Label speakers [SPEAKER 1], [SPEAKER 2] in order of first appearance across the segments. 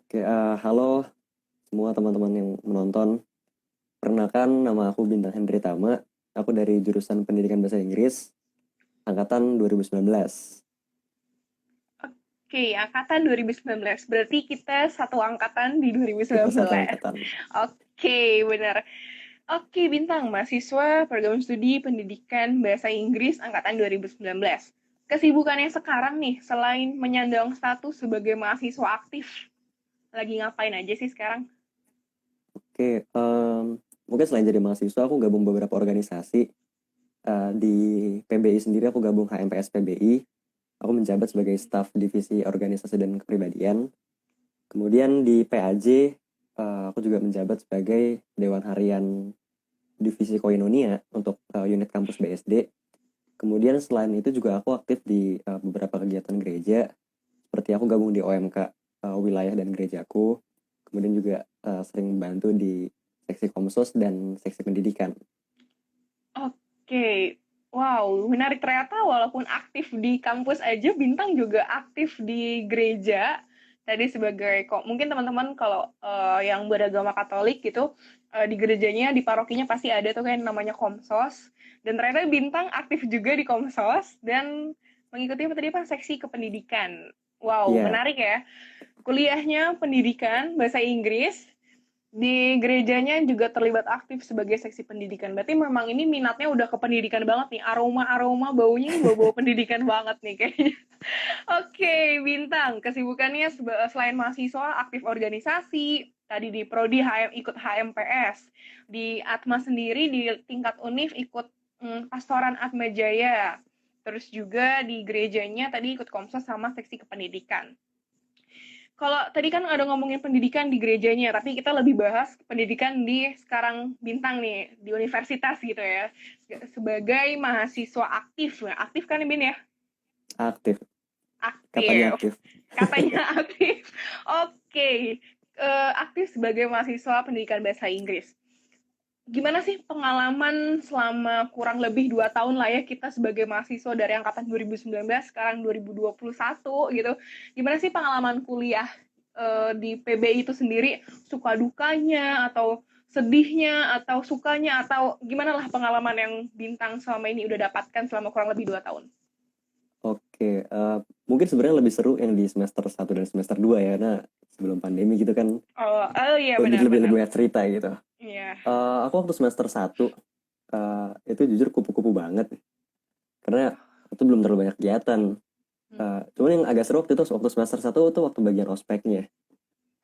[SPEAKER 1] Oke, halo semua teman-teman yang menonton. Perkenalkan, nama aku Bintang Hendri Tama. Aku dari jurusan Pendidikan Bahasa Inggris, angkatan 2019.
[SPEAKER 2] Oke, angkatan 2019. Berarti kita satu angkatan di
[SPEAKER 1] Kita satu
[SPEAKER 2] 2019.
[SPEAKER 1] angkatan.
[SPEAKER 2] Oke, benar. Oke, Bintang, mahasiswa program studi pendidikan bahasa Inggris angkatan 2019. Kesibukannya sekarang nih, selain menyandang status sebagai mahasiswa aktif, lagi ngapain aja sih sekarang?
[SPEAKER 1] Oke, mungkin selain jadi mahasiswa, aku gabung beberapa organisasi. Di PBI sendiri aku gabung HMPS PBI. Aku menjabat sebagai staf divisi organisasi dan kepribadian. Kemudian di PAJ, aku juga menjabat sebagai Dewan Harian Divisi Koinonia untuk unit kampus BSD. Kemudian selain itu juga aku aktif di beberapa kegiatan gereja, seperti aku gabung di OMK wilayah dan gerejaku, kemudian juga sering membantu di seksi Komsos dan seksi pendidikan.
[SPEAKER 2] Oke, wow, menarik ternyata walaupun aktif di kampus aja, Bintang juga aktif di gereja. Tadi sebagai kok mungkin teman-teman kalau yang beragama Katolik gitu di gerejanya di parokinya pasti ada tuh kan namanya Komsos. Dan ternyata Bintang aktif juga di Komsos dan mengikuti apa tadi apa seksi kependidikan. Wow,
[SPEAKER 1] Iya,
[SPEAKER 2] menarik ya. Kuliahnya pendidikan bahasa Inggris, di gerejanya juga terlibat aktif sebagai seksi pendidikan. Berarti memang ini minatnya udah ke pendidikan banget nih. Aroma-aroma baunya ini bau-bau pendidikan banget nih kayaknya. Oke, Bintang. Kesibukannya selain mahasiswa, aktif organisasi. Tadi di Prodi ikut HMPS. Di Atma sendiri di tingkat UNIF ikut Pastoran Atma Jaya. Terus juga di gerejanya tadi ikut Komsos sama seksi kependidikan. Kalau tadi kan ada ngomongin pendidikan di gerejanya, tapi kita lebih bahas pendidikan di sekarang Bintang nih, di universitas gitu ya. Sebagai mahasiswa aktif, ya. Aktif kan Bin ya?
[SPEAKER 1] aktif, katanya
[SPEAKER 2] Aktif,
[SPEAKER 1] aktif.
[SPEAKER 2] katanya aktif. Oke, aktif sebagai mahasiswa pendidikan bahasa Inggris. Gimana sih pengalaman selama kurang lebih 2 tahun lah ya kita sebagai mahasiswa dari angkatan 2019 sekarang 2021 gitu. Gimana sih pengalaman kuliah di PBI itu sendiri, suka dukanya atau sedihnya atau sukanya atau gimana lah pengalaman yang Bintang selama ini udah dapatkan selama kurang lebih 2 tahun?
[SPEAKER 1] Oke, mungkin sebenarnya lebih seru yang di semester 1 dan semester 2 ya, karena sebelum pandemi gitu kan,
[SPEAKER 2] Oh, oh iya
[SPEAKER 1] jadi lebih
[SPEAKER 2] benar-benar.
[SPEAKER 1] banyak cerita gitu.
[SPEAKER 2] Iya.
[SPEAKER 1] Aku waktu semester 1, itu jujur kupu-kupu banget, karena itu belum terlalu banyak kegiatan. Cuman yang agak seru waktu itu waktu semester 1 tuh waktu bagian ospeknya.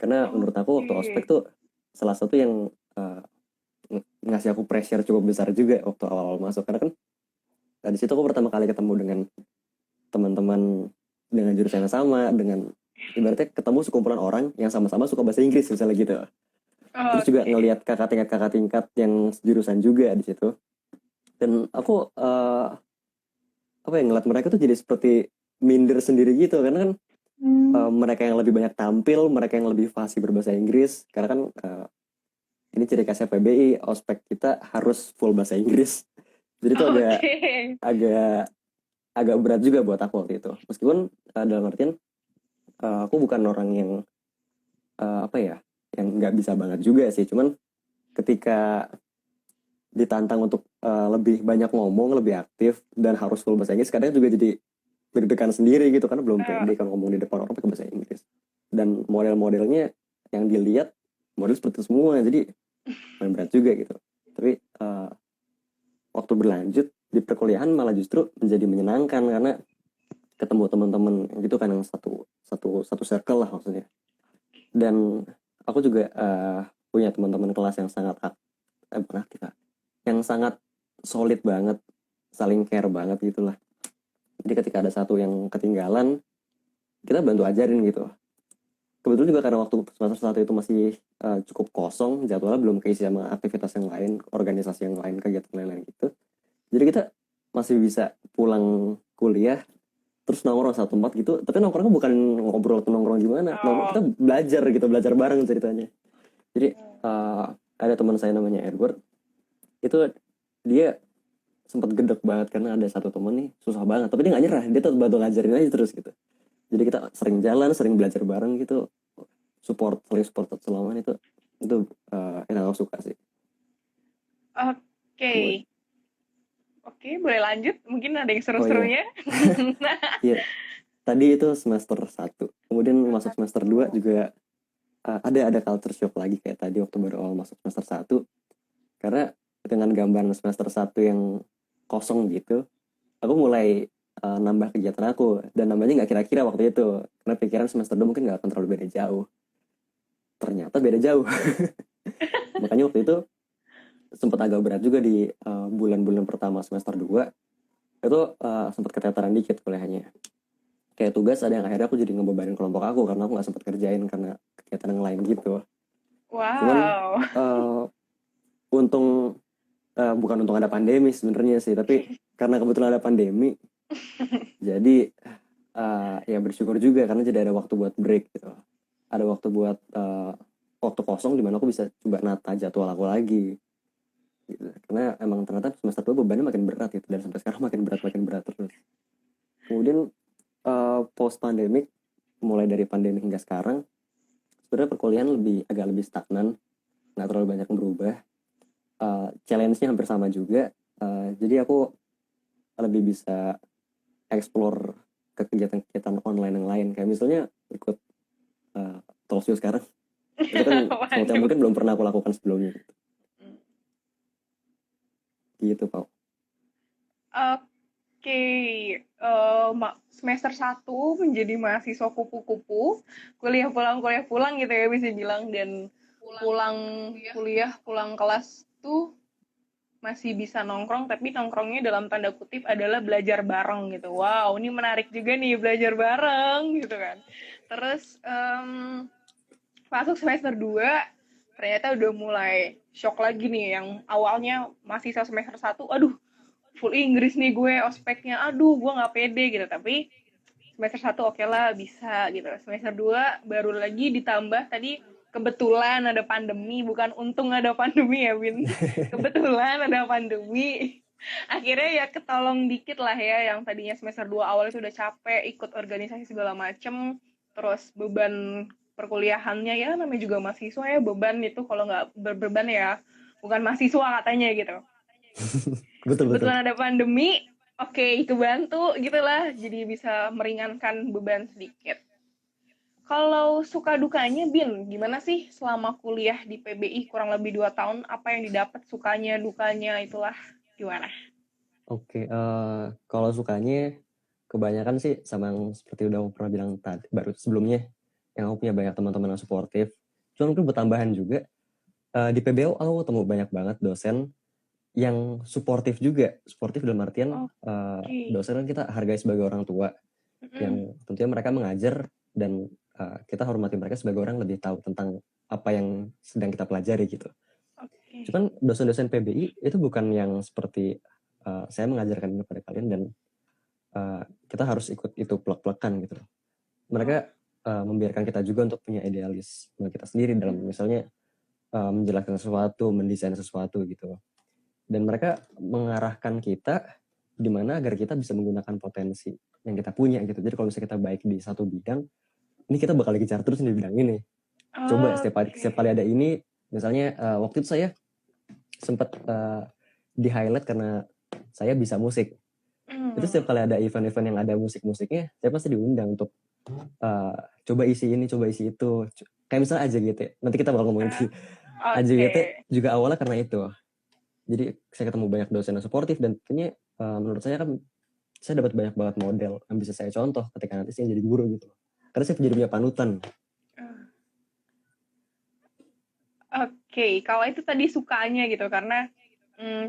[SPEAKER 1] Karena menurut aku waktu ospek
[SPEAKER 2] Oke.
[SPEAKER 1] tuh salah satu yang uh, ngasih aku pressure cukup besar juga waktu awal-awal masuk. Karena kan di situ aku pertama kali ketemu dengan teman-teman dengan jurusan yang sama, dengan ibaratnya ketemu sekumpulan orang yang sama-sama suka bahasa Inggris misalnya gitu. Terus juga
[SPEAKER 2] Oke.
[SPEAKER 1] ngelihat kakak tingkat yang jurusan juga di situ. Dan aku apa ya ngeliat mereka tuh jadi seperti minder sendiri gitu karena kan
[SPEAKER 2] Hmm.
[SPEAKER 1] mereka yang lebih banyak tampil, mereka yang lebih fasih berbahasa Inggris, karena kan ini ciri khasnya PBI, ospek kita harus full bahasa Inggris. Jadi itu agak
[SPEAKER 2] Oke.
[SPEAKER 1] agak agak berat juga buat aku waktu itu. Meskipun dalam artian aku bukan orang yang apa ya, yang nggak bisa banget juga sih. Cuman ketika ditantang untuk lebih banyak ngomong, lebih aktif dan harus full bahasa Inggris, kadang juga jadi deg-degan sendiri gitu karena belum
[SPEAKER 2] Eh,
[SPEAKER 1] pede kan ngomong di depan orang pakai bahasa Inggris. Dan model-modelnya yang dilihat model seperti semua, jadi main berat juga gitu. Tapi waktu berlanjut di perkuliahan malah justru menjadi menyenangkan karena ketemu teman-teman gitu kan yang satu satu satu circle lah maksudnya. Dan aku juga punya teman-teman kelas yang sangat bukan aktif lah, yang sangat solid banget, saling care banget gitulah. Jadi ketika ada satu yang ketinggalan, kita bantu ajarin gitu. Kebetulan juga karena waktu semester satu itu masih cukup kosong, jadwalnya belum keisi sama aktivitas yang lain, organisasi yang lain, kegiatan lain-lain gitu. Jadi kita masih bisa pulang kuliah terus nongkrong satu tempat gitu, tapi nongkrongnya bukan ngobrol atau nongkrong gimana, nongkrong kita
[SPEAKER 2] oh.
[SPEAKER 1] belajar gitu, belajar bareng ceritanya. Jadi ada teman saya namanya Edward, itu dia sempat gedek banget karena ada satu temen nih susah banget, tapi dia nggak nyerah, dia tetap bantu ngajarin aja terus gitu. Jadi kita sering jalan, sering belajar bareng gitu. saling support satu sama lain itu yang aku suka sih.
[SPEAKER 2] Oke.
[SPEAKER 1] Kemudian,
[SPEAKER 2] Oke, boleh lanjut. Mungkin ada yang
[SPEAKER 1] oh iya,
[SPEAKER 2] seru-serunya.
[SPEAKER 1] iya tadi itu semester 1, kemudian masuk semester 2
[SPEAKER 2] Satu.
[SPEAKER 1] juga ada culture shock lagi kayak tadi waktu baru awal masuk semester 1, karena dengan gambaran semester 1 yang kosong gitu, aku mulai nambah kegiatan aku, dan nambahnya nggak kira-kira waktu itu, karena pikiran semester 2 mungkin nggak akan terlalu beda jauh, ternyata beda jauh. Makanya waktu itu sempat agak berat juga di bulan-bulan pertama semester 2, itu sempat keteteran dikit kuliahnya, kayak tugas ada yang akhirnya aku jadi ngebebanin kelompok aku karena aku nggak sempat kerjain karena kegiatan yang lain gitu. Cuman
[SPEAKER 2] Wow.
[SPEAKER 1] uh, untung bukan untung ada pandemi sebenarnya sih, tapi karena kebetulan ada pandemi, jadi ya bersyukur juga karena jadi ada waktu buat break gitu, ada waktu buat waktu kosong di mana aku bisa coba nata jadwal aku lagi gitu. Karena emang ternyata semester 2 bebannya makin berat gitu, dan sampai sekarang makin berat terus. Kemudian post pandemic, mulai dari pandemi hingga sekarang, sebenarnya perkuliahan agak lebih stagnan, nggak terlalu banyak yang berubah. Challenge-nya hampir sama juga. Jadi aku lebih bisa explore ke kegiatan-kegiatan online yang lain, kayak misalnya ikut talkshow sekarang. Itu kan sesuatu yang
[SPEAKER 2] Waduh.
[SPEAKER 1] mungkin belum pernah aku lakukan sebelumnya gitu, Pak.
[SPEAKER 2] Oke, semester 1 menjadi mahasiswa kupu-kupu, kuliah pulang gitu ya bisa bilang, dan pulang kuliah, pulang kelas tuh masih bisa nongkrong, tapi nongkrongnya dalam tanda kutip adalah belajar bareng gitu. Wow, ini menarik juga nih belajar bareng gitu kan. Terus masuk semester 2 ternyata udah mulai shock lagi nih, yang awalnya masih semester 1, aduh full Inggris nih gue ospeknya, aduh gue nggak pede gitu, tapi semester 1 oke lah bisa gitu. Semester 2 baru lagi ditambah tadi kebetulan ada pandemi, bukan untung ada pandemi ya Win, kebetulan ada pandemi, akhirnya ya ketolong dikit lah ya, yang tadinya semester 2 awal itu udah capek ikut organisasi segala macem, terus beban perkuliahannya ya namanya juga mahasiswa ya, beban itu kalau nggak berbeban ya bukan mahasiswa katanya gitu.
[SPEAKER 1] Betul betul.
[SPEAKER 2] Kebetulan ada pandemi, oke, kebantu gitulah, jadi bisa meringankan beban sedikit. Kalau suka dukanya, Bin, gimana sih selama kuliah di PBI kurang lebih 2 tahun, apa yang didapat sukanya, dukanya, itulah gimana?
[SPEAKER 1] Oke, kalau sukanya kebanyakan sih sama yang seperti udah aku pernah bilang tadi baru sebelumnya, yang aku punya banyak teman-teman yang suportif. Cuman mungkin bertambahan juga, di PBO aku ketemu banyak banget dosen yang suportif dalam artian
[SPEAKER 2] Oke.
[SPEAKER 1] dosen kan kita hargai sebagai orang tua,
[SPEAKER 2] Mm-mm.
[SPEAKER 1] yang tentunya mereka mengajar, dan kita hormati mereka sebagai orang lebih tahu tentang apa yang sedang kita pelajari gitu.
[SPEAKER 2] Oke.
[SPEAKER 1] Cuman dosen-dosen PBI itu bukan yang seperti saya mengajarkan ini kepada kalian dan kita harus ikut itu plek-plekan gitu. Mereka
[SPEAKER 2] Oh.
[SPEAKER 1] membiarkan kita juga untuk punya idealisme kita sendiri dalam misalnya menjelaskan sesuatu, mendesain sesuatu gitu. Dan mereka mengarahkan kita di mana agar kita bisa menggunakan potensi yang kita punya gitu. Jadi kalau misalnya kita baik di satu bidang, ini kita bakal dikejar terus di bidang ini. Coba setiap kali ada ini, misalnya waktu itu saya sempat di highlight karena saya bisa musik. Itu setiap kali ada event-event yang ada musik-musiknya, saya pasti diundang untuk coba isi ini, coba isi itu. Kayak misalnya AJGT, nanti kita bakal ngomongin di AJGT
[SPEAKER 2] Oke.
[SPEAKER 1] juga awalnya karena itu. Jadi saya ketemu banyak dosen yang suportif, dan tentunya menurut saya kan saya dapat banyak banget model yang bisa saya contoh ketika nanti saya jadi guru gitu. Karena saya jadi punya panutan.
[SPEAKER 2] Oke, kalau itu tadi sukanya gitu karena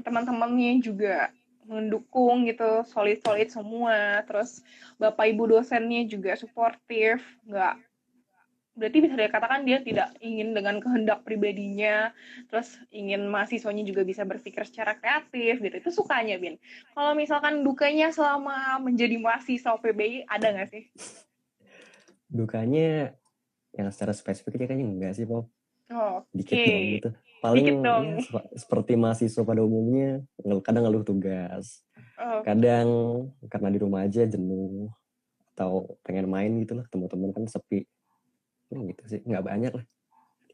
[SPEAKER 2] teman-temannya juga mendukung gitu, solid-solid semua. Terus bapak ibu dosennya juga suportif, nggak, berarti bisa dikatakan dia tidak ingin dengan kehendak pribadinya, terus ingin mahasiswanya juga bisa berpikir secara kreatif gitu. Itu sukanya, Bin. Kalau misalkan dukanya selama menjadi mahasiswa PBI ada nggak sih?
[SPEAKER 1] Dukanya yang secara spesifiknya kayaknya enggak sih, Pop. Dikit
[SPEAKER 2] Oke,
[SPEAKER 1] doang gitu. Paling
[SPEAKER 2] dikit
[SPEAKER 1] ya
[SPEAKER 2] dong.
[SPEAKER 1] seperti mahasiswa pada umumnya, kadang ngeluh tugas.
[SPEAKER 2] Oke.
[SPEAKER 1] Kadang karena di rumah aja jenuh atau pengen main gitu lah, ketemu teman kan sepi. gitu sih, nggak banyak lah.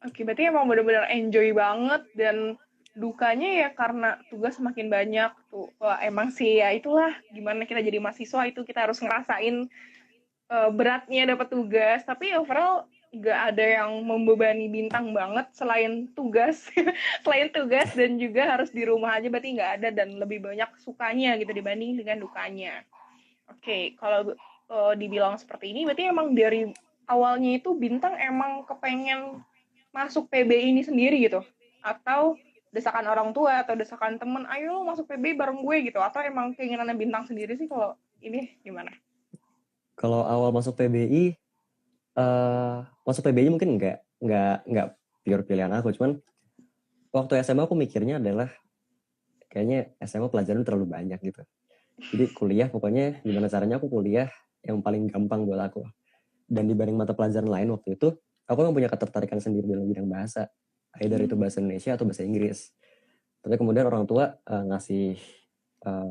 [SPEAKER 2] Oke, berarti emang benar-benar enjoy banget dan dukanya ya karena tugas semakin banyak tuh. Wah, emang sih ya itulah gimana kita jadi mahasiswa itu kita harus ngerasain beratnya dapat tugas. Tapi overall nggak ada yang membebani Bintang banget selain tugas, selain tugas dan juga harus di rumah aja berarti nggak ada dan lebih banyak sukanya gitu dibanding dengan dukanya. Oke, kalau dibilang seperti ini berarti emang dari awalnya itu Bintang emang kepengen masuk PBI ini sendiri gitu? Atau desakan orang tua atau desakan temen, ayo masuk PBI bareng gue gitu? Atau emang keinginannya Bintang sendiri sih kalau ini gimana?
[SPEAKER 1] Kalau awal masuk PBI, masuk PBI mungkin nggak pure pilihan aku, cuman waktu SMA aku mikirnya adalah kayaknya SMA pelajaran terlalu banyak gitu. Jadi kuliah pokoknya gimana caranya aku kuliah yang paling gampang buat aku. Dan dibanding mata pelajaran lain waktu itu, aku memang punya ketertarikan sendiri dalam bidang bahasa. Either itu bahasa Indonesia atau bahasa Inggris. Tapi kemudian orang tua ngasih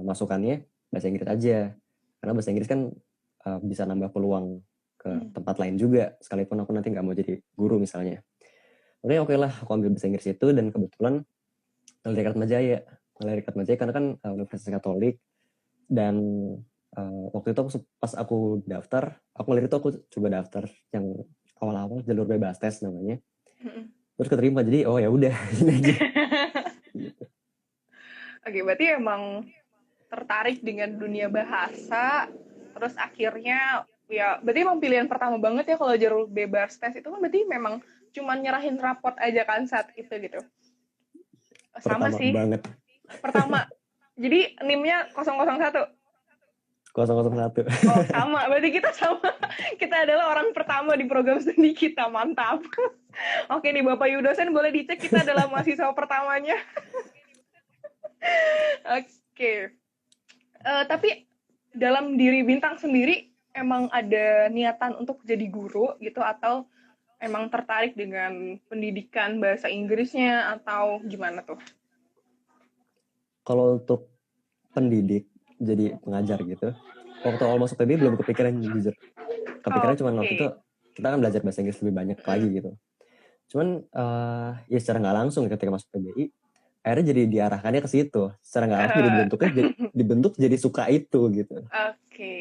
[SPEAKER 1] masukannya bahasa Inggris aja. Karena bahasa Inggris kan bisa nambah peluang ke tempat lain juga. Sekalipun aku nanti nggak mau jadi guru misalnya. Oke, oke lah, aku ambil bahasa Inggris itu dan kebetulan Naluri Atmajaya. Naluri Atmajaya karena kan Universitas Katolik dan waktu itu pas aku daftar, aku ngeliat itu aku coba daftar yang awal-awal jalur bebas tes namanya. Terus keterima jadi oh ya udah ini aja. Gitu.
[SPEAKER 2] Oke, berarti emang tertarik dengan dunia bahasa, terus akhirnya ya berarti emang pilihan pertama banget ya kalau jalur bebas tes itu kan berarti memang cuma nyerahin rapot aja kan saat itu gitu. Sama
[SPEAKER 1] Pertama
[SPEAKER 2] sih,
[SPEAKER 1] banget
[SPEAKER 2] pertama. Jadi NIM-nya 001.
[SPEAKER 1] 001.
[SPEAKER 2] Oh, sama. Berarti kita sama. Kita adalah orang pertama di program studi kita. Mantap. Oke nih, Bapak Yudosen boleh dicek kita adalah mahasiswa pertamanya. Oke. Tapi dalam diri Bintang sendiri emang ada niatan untuk jadi guru gitu atau emang tertarik dengan pendidikan bahasa Inggrisnya atau gimana tuh?
[SPEAKER 1] Kalau untuk pendidik jadi pengajar gitu, waktu awal masuk PB belum kepikiran jujur. Kepikiran cuma waktu itu
[SPEAKER 2] Oke.
[SPEAKER 1] kita kan belajar bahasa Inggris lebih banyak lagi gitu. Cuman ya secara nggak langsung ketika masuk PBI akhirnya jadi diarahkannya ke situ. Secara nggak langsung jadi dibentuk jadi suka itu gitu.
[SPEAKER 2] Oke.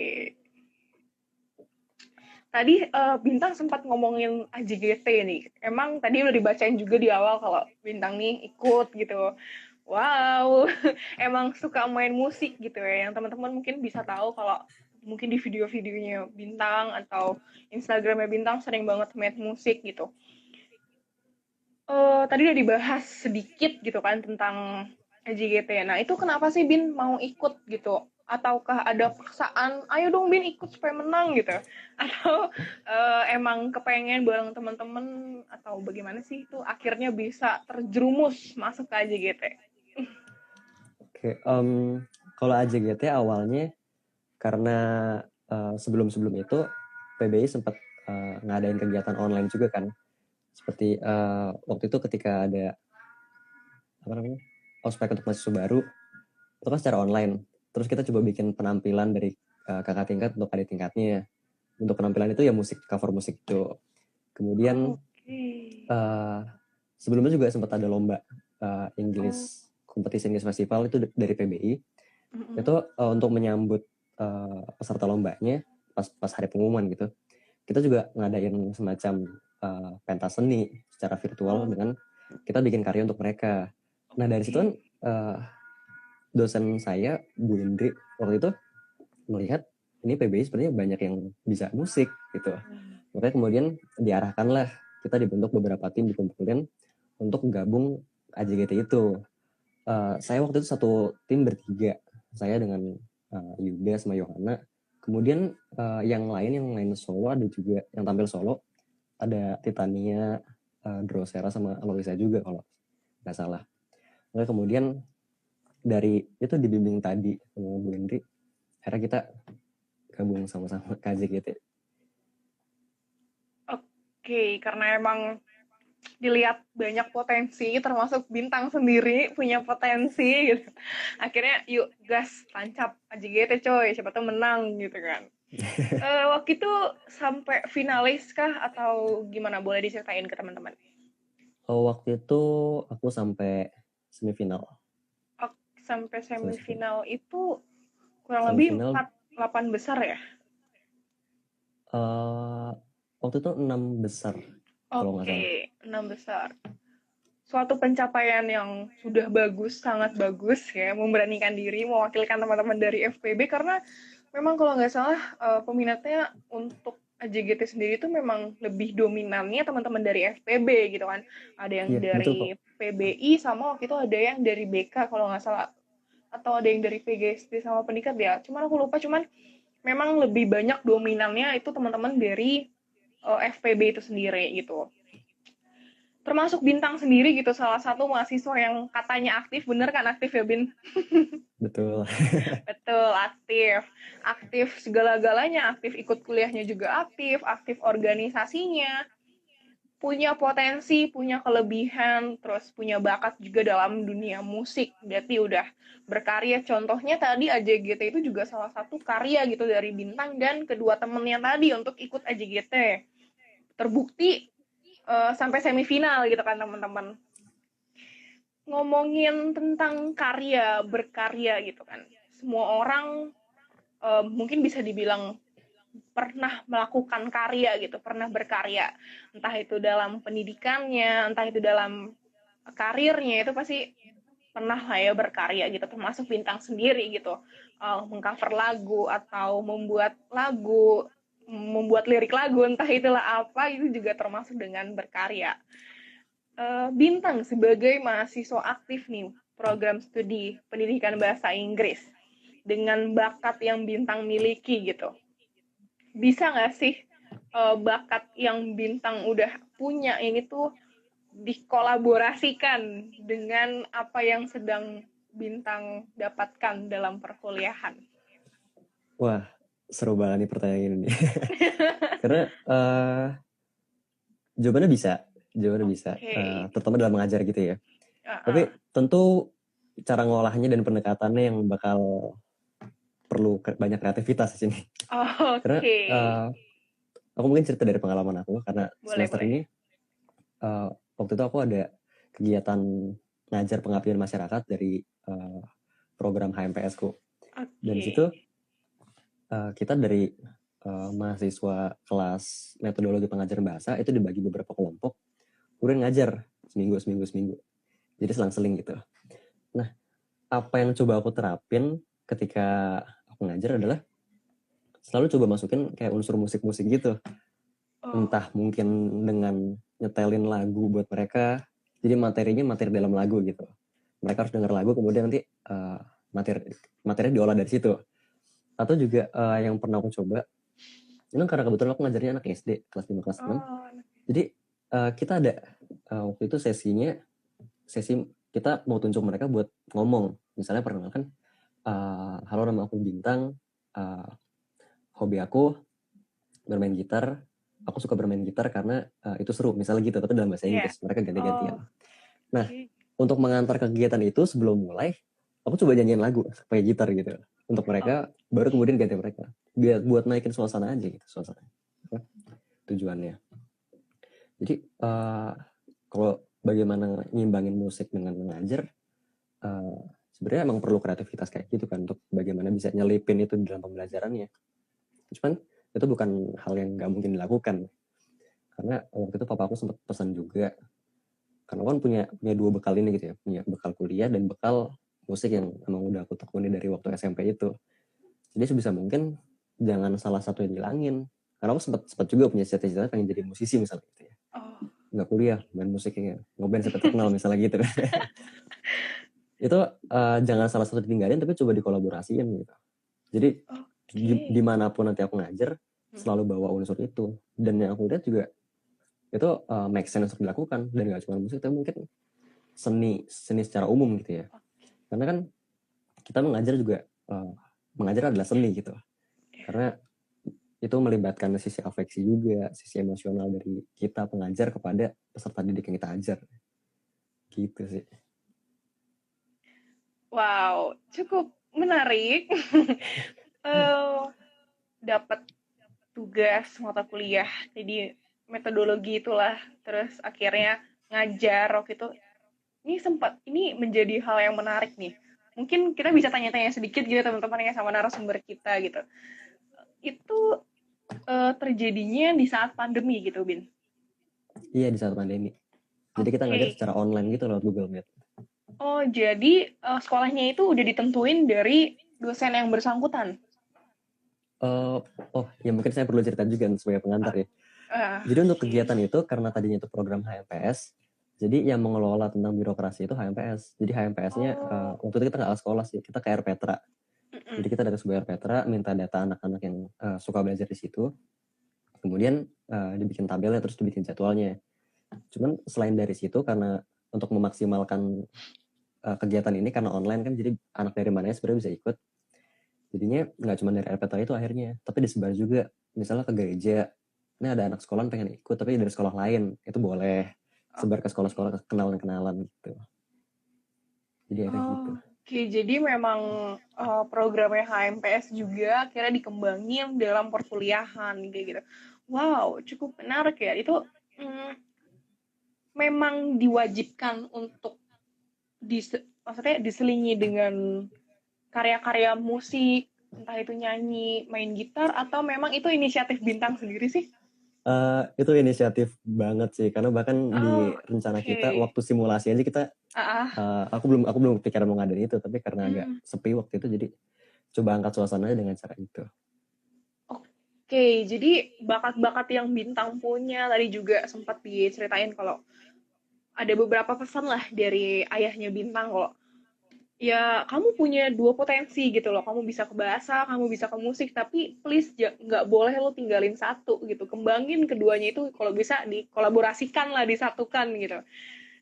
[SPEAKER 2] Tadi Bintang sempat ngomongin AJGT nih. Emang tadi udah dibacain juga di awal kalau Bintang nih ikut gitu. Wow, emang suka main musik gitu ya. Yang teman-teman mungkin bisa tahu kalau mungkin di video-videonya Bintang atau Instagramnya Bintang sering banget main musik gitu. Tadi udah dibahas sedikit gitu kan tentang AJGT. Nah itu kenapa sih Bin mau ikut gitu? Ataukah ada paksaan, ayo dong Bin ikut supaya menang gitu? Atau emang kepengen bareng teman-teman atau bagaimana sih itu akhirnya bisa terjerumus masuk ke AJGT?
[SPEAKER 1] Oke, kalau AJGT awalnya karena sebelum-sebelum itu PBI sempat ngadain kegiatan online juga kan. Seperti waktu itu ketika ada apa namanya ospek untuk mahasiswa baru itu kan secara online. Terus kita coba bikin penampilan dari kakak tingkat untuk adik tingkatnya. Untuk penampilan itu ya musik, cover musik itu. Kemudian sebelumnya juga sempat ada lomba English kompetisi English Festival itu dari PBI. Itu untuk menyambut peserta lombanya pas hari pengumuman gitu. Kita juga ngadain semacam pentas seni secara virtual dengan kita bikin karya untuk mereka. Nah dari situ kan dosen saya Bu Indri waktu itu melihat ini PBI sebenarnya banyak yang bisa musik gitu. Makanya kemudian diarahkanlah kita dibentuk beberapa tim dikumpulin untuk gabung AJGT itu. Saya waktu itu satu tim bertiga. Saya dengan Yuda sama Yohana. Kemudian yang lain solo ada juga yang tampil solo. Ada Titania, Drosera sama Aloisa juga kalau nggak salah. Lalu kemudian dari itu dibimbing tadi sama Bu Indri, akhirnya kita gabung sama-sama KJGT.
[SPEAKER 2] Oke, karena emang dilihat banyak potensi, termasuk Bintang sendiri punya potensi gitu. Akhirnya yuk gas, tancap AJGT coy, siapa tuh menang gitu kan. Waktu itu sampai finalis kah atau gimana? Boleh diceritain ke teman-teman.
[SPEAKER 1] Waktu itu aku sampai semifinal.
[SPEAKER 2] Oh, sampai
[SPEAKER 1] Sampai semifinal.
[SPEAKER 2] semifinal itu kurang lebih
[SPEAKER 1] Semifinal
[SPEAKER 2] 8 besar ya?
[SPEAKER 1] eh, waktu itu 6 besar kalau nggak salah.
[SPEAKER 2] Oke, 6 besar. Suatu pencapaian yang sudah bagus, sangat bagus ya, memberanikan diri mewakilkan teman-teman dari FPB karena memang kalau nggak salah peminatnya untuk AJGT sendiri itu memang lebih dominannya teman-teman dari FPB gitu kan. Ada yang
[SPEAKER 1] Iya, betul kok.
[SPEAKER 2] dari PBI sama waktu itu ada yang dari BK kalau nggak salah atau ada yang dari PGSD sama pendikat ya. Cuman aku lupa, cuman memang lebih banyak dominannya itu teman-teman dari FPB itu sendiri gitu. Termasuk Bintang sendiri gitu, salah satu mahasiswa yang katanya aktif, bener kan aktif ya Bin?
[SPEAKER 1] Betul.
[SPEAKER 2] Betul, aktif. Aktif segala-galanya, aktif ikut kuliahnya juga aktif, aktif organisasinya, punya potensi, punya kelebihan, terus punya bakat juga dalam dunia musik. Berarti udah berkarya. Contohnya tadi AJGT itu juga salah satu karya gitu dari Bintang dan kedua temennya tadi untuk ikut AJGT. Terbukti sampai semifinal gitu kan teman-teman. Ngomongin tentang karya, berkarya gitu kan. Semua orang mungkin bisa dibilang pernah melakukan karya gitu, pernah berkarya. Entah itu dalam pendidikannya, entah itu dalam karirnya, itu pasti pernah lah ya berkarya gitu, termasuk Bintang sendiri gitu. Mengcover lagu atau membuat lagu, membuat lirik lagu, entah itulah apa, itu juga termasuk dengan berkarya. Bintang sebagai mahasiswa aktif nih, program studi pendidikan bahasa Inggris, dengan bakat yang Bintang miliki gitu. Bisa nggak sih bakat yang Bintang udah punya ini tuh dikolaborasikan dengan apa yang sedang Bintang dapatkan dalam perkuliahan?
[SPEAKER 1] Wah, seru banget nih pertanyaan ini. Karena jawabannya bisa. Jawabannya bisa.
[SPEAKER 2] Oke.
[SPEAKER 1] Terutama dalam mengajar gitu ya.
[SPEAKER 2] Uh-uh.
[SPEAKER 1] Tapi tentu cara ngolahnya dan pendekatannya yang bakal perlu banyak kreativitas di sini. Karena
[SPEAKER 2] Oke.
[SPEAKER 1] aku mungkin cerita dari pengalaman aku. Karena
[SPEAKER 2] Boleh,
[SPEAKER 1] semester
[SPEAKER 2] boleh.
[SPEAKER 1] ini waktu itu aku ada kegiatan ngajar pengabdian masyarakat dari program HMPS ku. Dan di
[SPEAKER 2] Oke.
[SPEAKER 1] situ kita dari mahasiswa kelas metodologi pengajaran bahasa itu dibagi beberapa kelompok, kemudian ngajar seminggu. Jadi selang-seling gitu. Nah, apa yang coba aku terapin ketika aku ngajar adalah selalu coba masukin kayak unsur musik-musik gitu.
[SPEAKER 2] Oh,
[SPEAKER 1] Entah mungkin dengan nyetelin lagu buat mereka, jadi materinya materi dalam lagu gitu. Mereka harus denger lagu, kemudian nanti materi diolah dari situ. Atau juga yang pernah aku coba, ini karena kebetulan aku ngajarnya anak SD, kelas 5, kelas 6.
[SPEAKER 2] oh,
[SPEAKER 1] Jadi kita ada waktu itu sesi kita mau tunjuk mereka buat ngomong. Misalnya perkenalkan, halo nama aku Bintang, hobi aku bermain gitar, aku suka bermain gitar karena itu seru, misalnya gitu, tapi dalam bahasa
[SPEAKER 2] ya.
[SPEAKER 1] Inggris, mereka ganti-gantian.
[SPEAKER 2] Oh,
[SPEAKER 1] Nah,
[SPEAKER 2] oke.
[SPEAKER 1] untuk mengantar kegiatan itu sebelum mulai, aku coba nyanyiin lagu pakai gitar gitu. Untuk
[SPEAKER 2] Oh,
[SPEAKER 1] mereka, baru kemudian ganti mereka. Biar buat naikin suasana aja gitu, suasana. Tujuannya. Jadi, kalau bagaimana nyimbangin musik dengan mengajar, uh, sebenarnya emang perlu kreativitas kayak gitu kan, untuk bagaimana bisa nyelipin itu dalam pembelajarannya. Cuman, itu bukan hal yang nggak mungkin dilakukan. Karena waktu itu papa aku sempat pesan juga, karena kan punya dua bekal ini gitu ya, punya bekal kuliah dan bekal musik yang emang udah aku tekuni dari waktu SMP itu. Jadi sebisa mungkin jangan salah satu yang dihilangin. Karena aku sempat juga punya cita-cita pengen jadi musisi misalnya gitu ya.
[SPEAKER 2] Oh.
[SPEAKER 1] Nggak kuliah, main musiknya, ngeband sampai terkenal misalnya gitu. Itu jangan salah satu ditinggalin, tapi coba dikolaborasiin gitu. Jadi
[SPEAKER 2] Oke.
[SPEAKER 1] dimanapun nanti aku ngajar, selalu bawa unsur itu. Dan yang aku lihat juga itu make sense untuk dilakukan, dan gak cuma musik, tapi mungkin seni secara umum gitu ya. Karena kan kita mengajar juga mengajar adalah seni gitu. Karena itu melibatkan sisi afeksi juga, sisi emosional dari kita pengajar kepada peserta didik yang kita ajar. Gitu sih.
[SPEAKER 2] Wow, cukup menarik. Eh, dapat tugas mata kuliah, jadi metodologi itulah, terus akhirnya ngajar waktu itu. Ini menjadi hal yang menarik nih. Mungkin kita bisa tanya-tanya sedikit gitu teman-teman ya sama narasumber kita gitu. Itu terjadinya di saat pandemi gitu, Bin.
[SPEAKER 1] Iya, di saat pandemi. Jadi kita ngajar
[SPEAKER 2] Oke.
[SPEAKER 1] secara online gitu lewat Google Meet.
[SPEAKER 2] Oh, jadi sekolahnya itu udah ditentuin dari dosen yang bersangkutan.
[SPEAKER 1] Eh, oh, ya mungkin saya perlu cerita juga sebagai pengantar ya. Jadi untuk
[SPEAKER 2] Oke.
[SPEAKER 1] kegiatan itu, karena tadinya itu program HMPS, jadi yang mengelola tentang birokrasi itu HMPS. Jadi HMPS-nya,
[SPEAKER 2] Oh.
[SPEAKER 1] waktu itu kita nggak ke sekolah sih, kita ke RPetra. Jadi
[SPEAKER 2] Mm-mm.
[SPEAKER 1] kita dari sebuah RPetra, minta data anak-anak yang suka belajar di situ. Kemudian dibikin tabelnya, terus dibikin jadwalnya. Cuman selain dari situ, karena untuk memaksimalkan kegiatan ini, karena online kan, jadi anak dari mana sebenarnya bisa ikut. Jadinya nggak cuma dari RPetra itu akhirnya, tapi disebar juga. Misalnya ke gereja, ini ada anak sekolah pengen ikut, tapi dari sekolah lain, itu boleh. Sebar ke sekolah-sekolah, kenalan-kenalan gitu. Jadi akhirnya gitu.
[SPEAKER 2] Oke, jadi memang programnya HMPS juga akhirnya dikembangin dalam perkuliahan kayak gitu. Wow, cukup menarik ya. Itu mm, memang diwajibkan untuk maksudnya diselingi dengan karya-karya musik, entah itu nyanyi, main gitar, atau memang itu inisiatif Bintang sendiri sih?
[SPEAKER 1] Itu inisiatif banget sih, karena bahkan di
[SPEAKER 2] Oh,
[SPEAKER 1] rencana kita
[SPEAKER 2] oke.
[SPEAKER 1] waktu simulasi aja kita,
[SPEAKER 2] Ah,
[SPEAKER 1] aku belum kepikiran mau ngadain itu, tapi karena agak
[SPEAKER 2] hmm.
[SPEAKER 1] sepi waktu itu, jadi coba angkat suasananya dengan cara itu.
[SPEAKER 2] Oke, jadi bakat-bakat yang Bintang punya tadi juga sempat diceritain kalau ada beberapa pesan lah dari ayahnya Bintang kalau ya kamu punya dua potensi gitu loh, kamu bisa ke bahasa, kamu bisa ke musik, tapi please nggak boleh lo tinggalin satu gitu, kembangin keduanya itu, kalau bisa dikolaborasikan lah, disatukan gitu.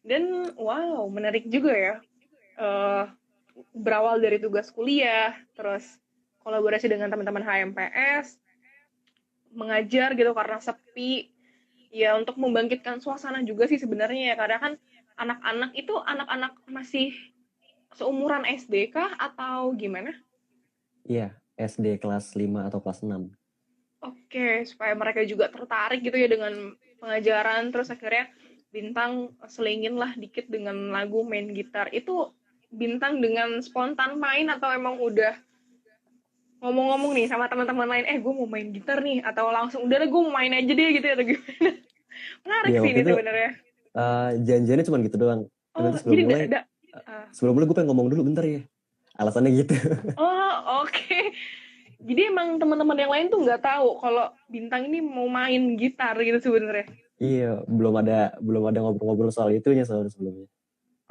[SPEAKER 2] Dan wow, menarik juga ya. Eh, Berawal dari tugas kuliah, terus kolaborasi dengan teman-teman HMPS, mengajar gitu karena sepi, ya untuk membangkitkan suasana juga sih sebenarnya ya, karena kan anak-anak itu anak-anak masih seumuran SD kah atau gimana?
[SPEAKER 1] Iya, SD kelas 5 atau kelas 6.
[SPEAKER 2] Oke, supaya mereka juga tertarik gitu ya dengan pengajaran, terus akhirnya Bintang selingin lah dikit dengan lagu, main gitar. Itu Bintang dengan spontan main atau emang udah ngomong-ngomong nih sama teman-teman lain, gue mau main gitar nih, atau langsung udah gue mau main aja deh gitu atau gimana? Menarik
[SPEAKER 1] Iya,
[SPEAKER 2] sih
[SPEAKER 1] waktu
[SPEAKER 2] ini
[SPEAKER 1] itu
[SPEAKER 2] sebenarnya.
[SPEAKER 1] janjiannya cuma gitu doang. Dan
[SPEAKER 2] Oh,
[SPEAKER 1] nanti
[SPEAKER 2] jadi enggak. Uh,
[SPEAKER 1] sebelum mulai gue pengen ngomong dulu bentar ya. Alasannya gitu.
[SPEAKER 2] oh, oke. Jadi emang teman-teman yang lain tuh nggak tahu kalau Bintang ini mau main gitar gitu sebenarnya.
[SPEAKER 1] Iya, belum ada ngobrol-ngobrol soal itunya soal sebelumnya.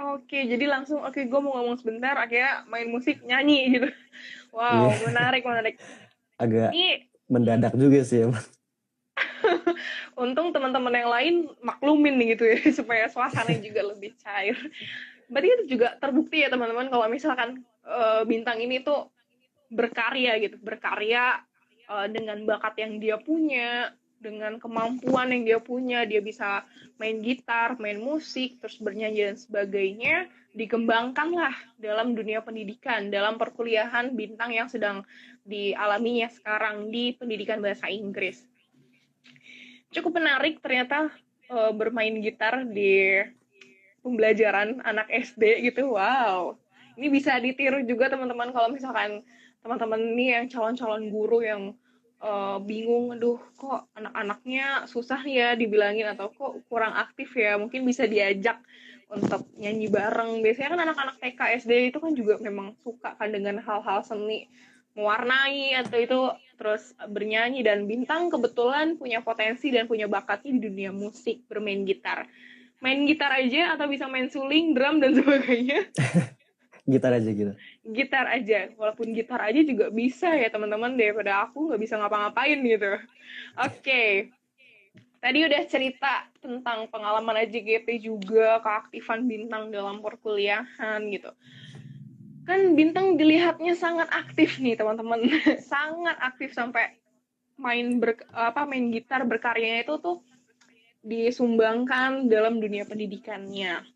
[SPEAKER 2] Oke, jadi langsung oke, gue mau ngomong sebentar, akhirnya main musik, nyanyi gitu. Wow,
[SPEAKER 1] Iya,
[SPEAKER 2] menarik, menarik.
[SPEAKER 1] agak
[SPEAKER 2] Ini
[SPEAKER 1] mendadak juga sih emang.
[SPEAKER 2] untung teman-teman yang lain maklumin nih gitu ya, supaya suasananya juga lebih cair. Berarti itu juga terbukti ya teman-teman kalau misalkan Bintang ini tuh berkarya gitu, berkarya dengan bakat yang dia punya, dengan kemampuan yang dia punya, dia bisa main gitar, main musik, terus bernyanyi dan sebagainya, dikembangkanlah dalam dunia pendidikan, dalam perkuliahan Bintang yang sedang dialaminya sekarang di pendidikan bahasa Inggris. Cukup menarik ternyata bermain gitar di pembelajaran anak SD gitu. Wow, ini bisa ditiru juga teman-teman kalau misalkan teman-teman ini yang calon-calon guru yang bingung, aduh kok anak-anaknya susah ya dibilangin atau kok kurang aktif ya, mungkin bisa diajak untuk nyanyi bareng. Biasanya kan anak-anak TK SD itu kan juga memang suka kan dengan hal-hal seni, mewarnai atau itu, terus bernyanyi, dan Bintang kebetulan punya potensi dan punya bakatnya di dunia musik, bermain gitar. Main gitar aja atau bisa main suling, drum dan sebagainya.
[SPEAKER 1] Gitar aja gitu.
[SPEAKER 2] Gitar aja, walaupun gitar aja juga bisa ya teman-teman, daripada aku nggak bisa ngapa-ngapain gitu. Oke, tadi udah cerita tentang pengalaman AJGP juga, keaktifan Bintang dalam perkuliahan gitu. Kan Bintang dilihatnya sangat aktif nih teman-teman, sangat aktif sampai main gitar berkaryanya itu tuh disumbangkan dalam dunia pendidikannya.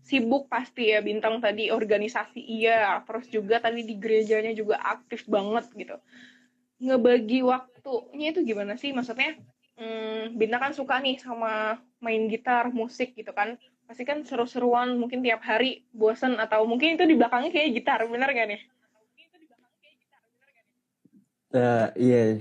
[SPEAKER 2] Sibuk pasti ya Bintang, tadi organisasi iya, terus juga tadi di gerejanya juga aktif banget gitu. ngebagi waktunya itu gimana sih? Maksudnya, Bintang kan suka nih sama main gitar, musik gitu kan. Pasti kan seru-seruan mungkin tiap hari bosen atau mungkin itu di belakangnya kayak gitar, bener gak nih?
[SPEAKER 1] Iya.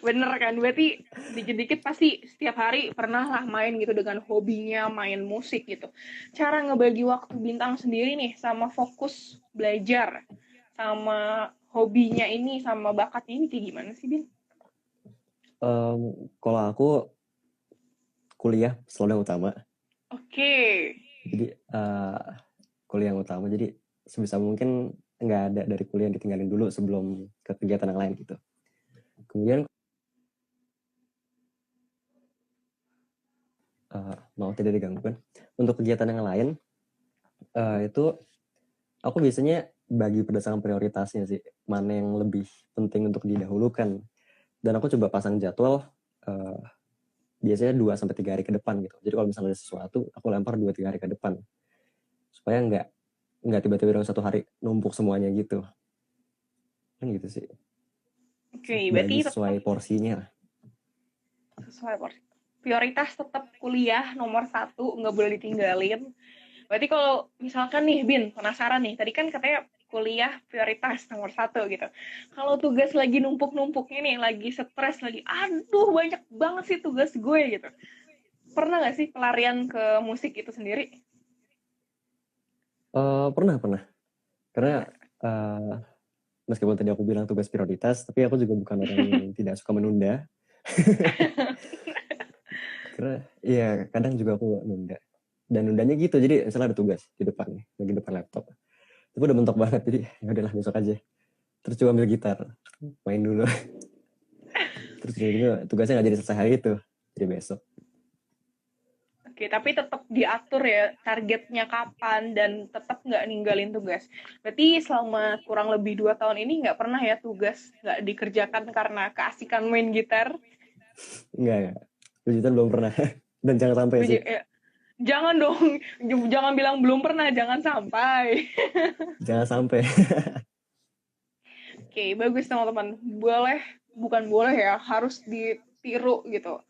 [SPEAKER 2] Bener kan? Berarti dikit-dikit pasti setiap hari pernah lah main gitu dengan hobinya main musik gitu. Cara ngebagi waktu Bintang sendiri nih sama fokus belajar sama hobinya ini sama bakat ini kayak gimana sih, Bin?
[SPEAKER 1] Kalau aku kuliah selalu yang utama.
[SPEAKER 2] Oke.
[SPEAKER 1] Jadi kuliah yang utama. Jadi sebisa mungkin nggak ada dari kuliah yang ditinggalin dulu sebelum ke kegiatan yang lain gitu. Kemudian mau tidak diganggu kan. Untuk kegiatan yang lain itu aku biasanya bagi berdasarkan prioritasnya sih, mana yang lebih penting untuk didahulukan. Dan aku coba pasang jadwal biasanya 2-3 hari ke depan gitu. Jadi kalau misalnya ada sesuatu, aku lempar 2-3 hari ke depan. Supaya nggak tiba-tiba dalam satu hari numpuk semuanya gitu. Kan gitu sih.
[SPEAKER 2] Oke,
[SPEAKER 1] Bagi
[SPEAKER 2] berarti tetap
[SPEAKER 1] sesuai porsinya.
[SPEAKER 2] sesuai porsi. Prioritas tetap kuliah nomor satu, nggak boleh ditinggalin. Berarti kalau misalkan nih, Bin, penasaran nih, tadi kan katanya kuliah prioritas nomor satu gitu. Kalau tugas lagi numpuk-numpuknya nih, lagi stres, lagi aduh banyak banget sih tugas gue gitu. Pernah nggak sih pelarian ke musik itu sendiri?
[SPEAKER 1] Pernah. Karena
[SPEAKER 2] Pernah.
[SPEAKER 1] meskipun tadi aku bilang tugas prioritas, tapi aku juga bukan orang yang tidak suka menunda. Karena ya kadang juga aku nunda. Dan nundanya gitu, jadi misalnya ada tugas di depan nih, lagi depan laptop. Tapi udah mentok banget, jadi ya udahlah besok aja. Terus coba ambil gitar, main dulu. Terus juga tugasnya nggak jadi selesai hari itu, jadi besok.
[SPEAKER 2] Oke, tapi tetap diatur ya targetnya kapan dan tetap nggak ninggalin tugas. Berarti selama kurang lebih 2 tahun ini nggak pernah ya tugas nggak dikerjakan karena keasikan main gitar.
[SPEAKER 1] Enggak. Kejutan belum pernah. Dan jangan sampai sih.
[SPEAKER 2] Jangan dong, jangan bilang belum pernah, jangan sampai.
[SPEAKER 1] Jangan sampai.
[SPEAKER 2] Oke, bagus teman-teman. Bukan boleh ya, harus ditiru gitu.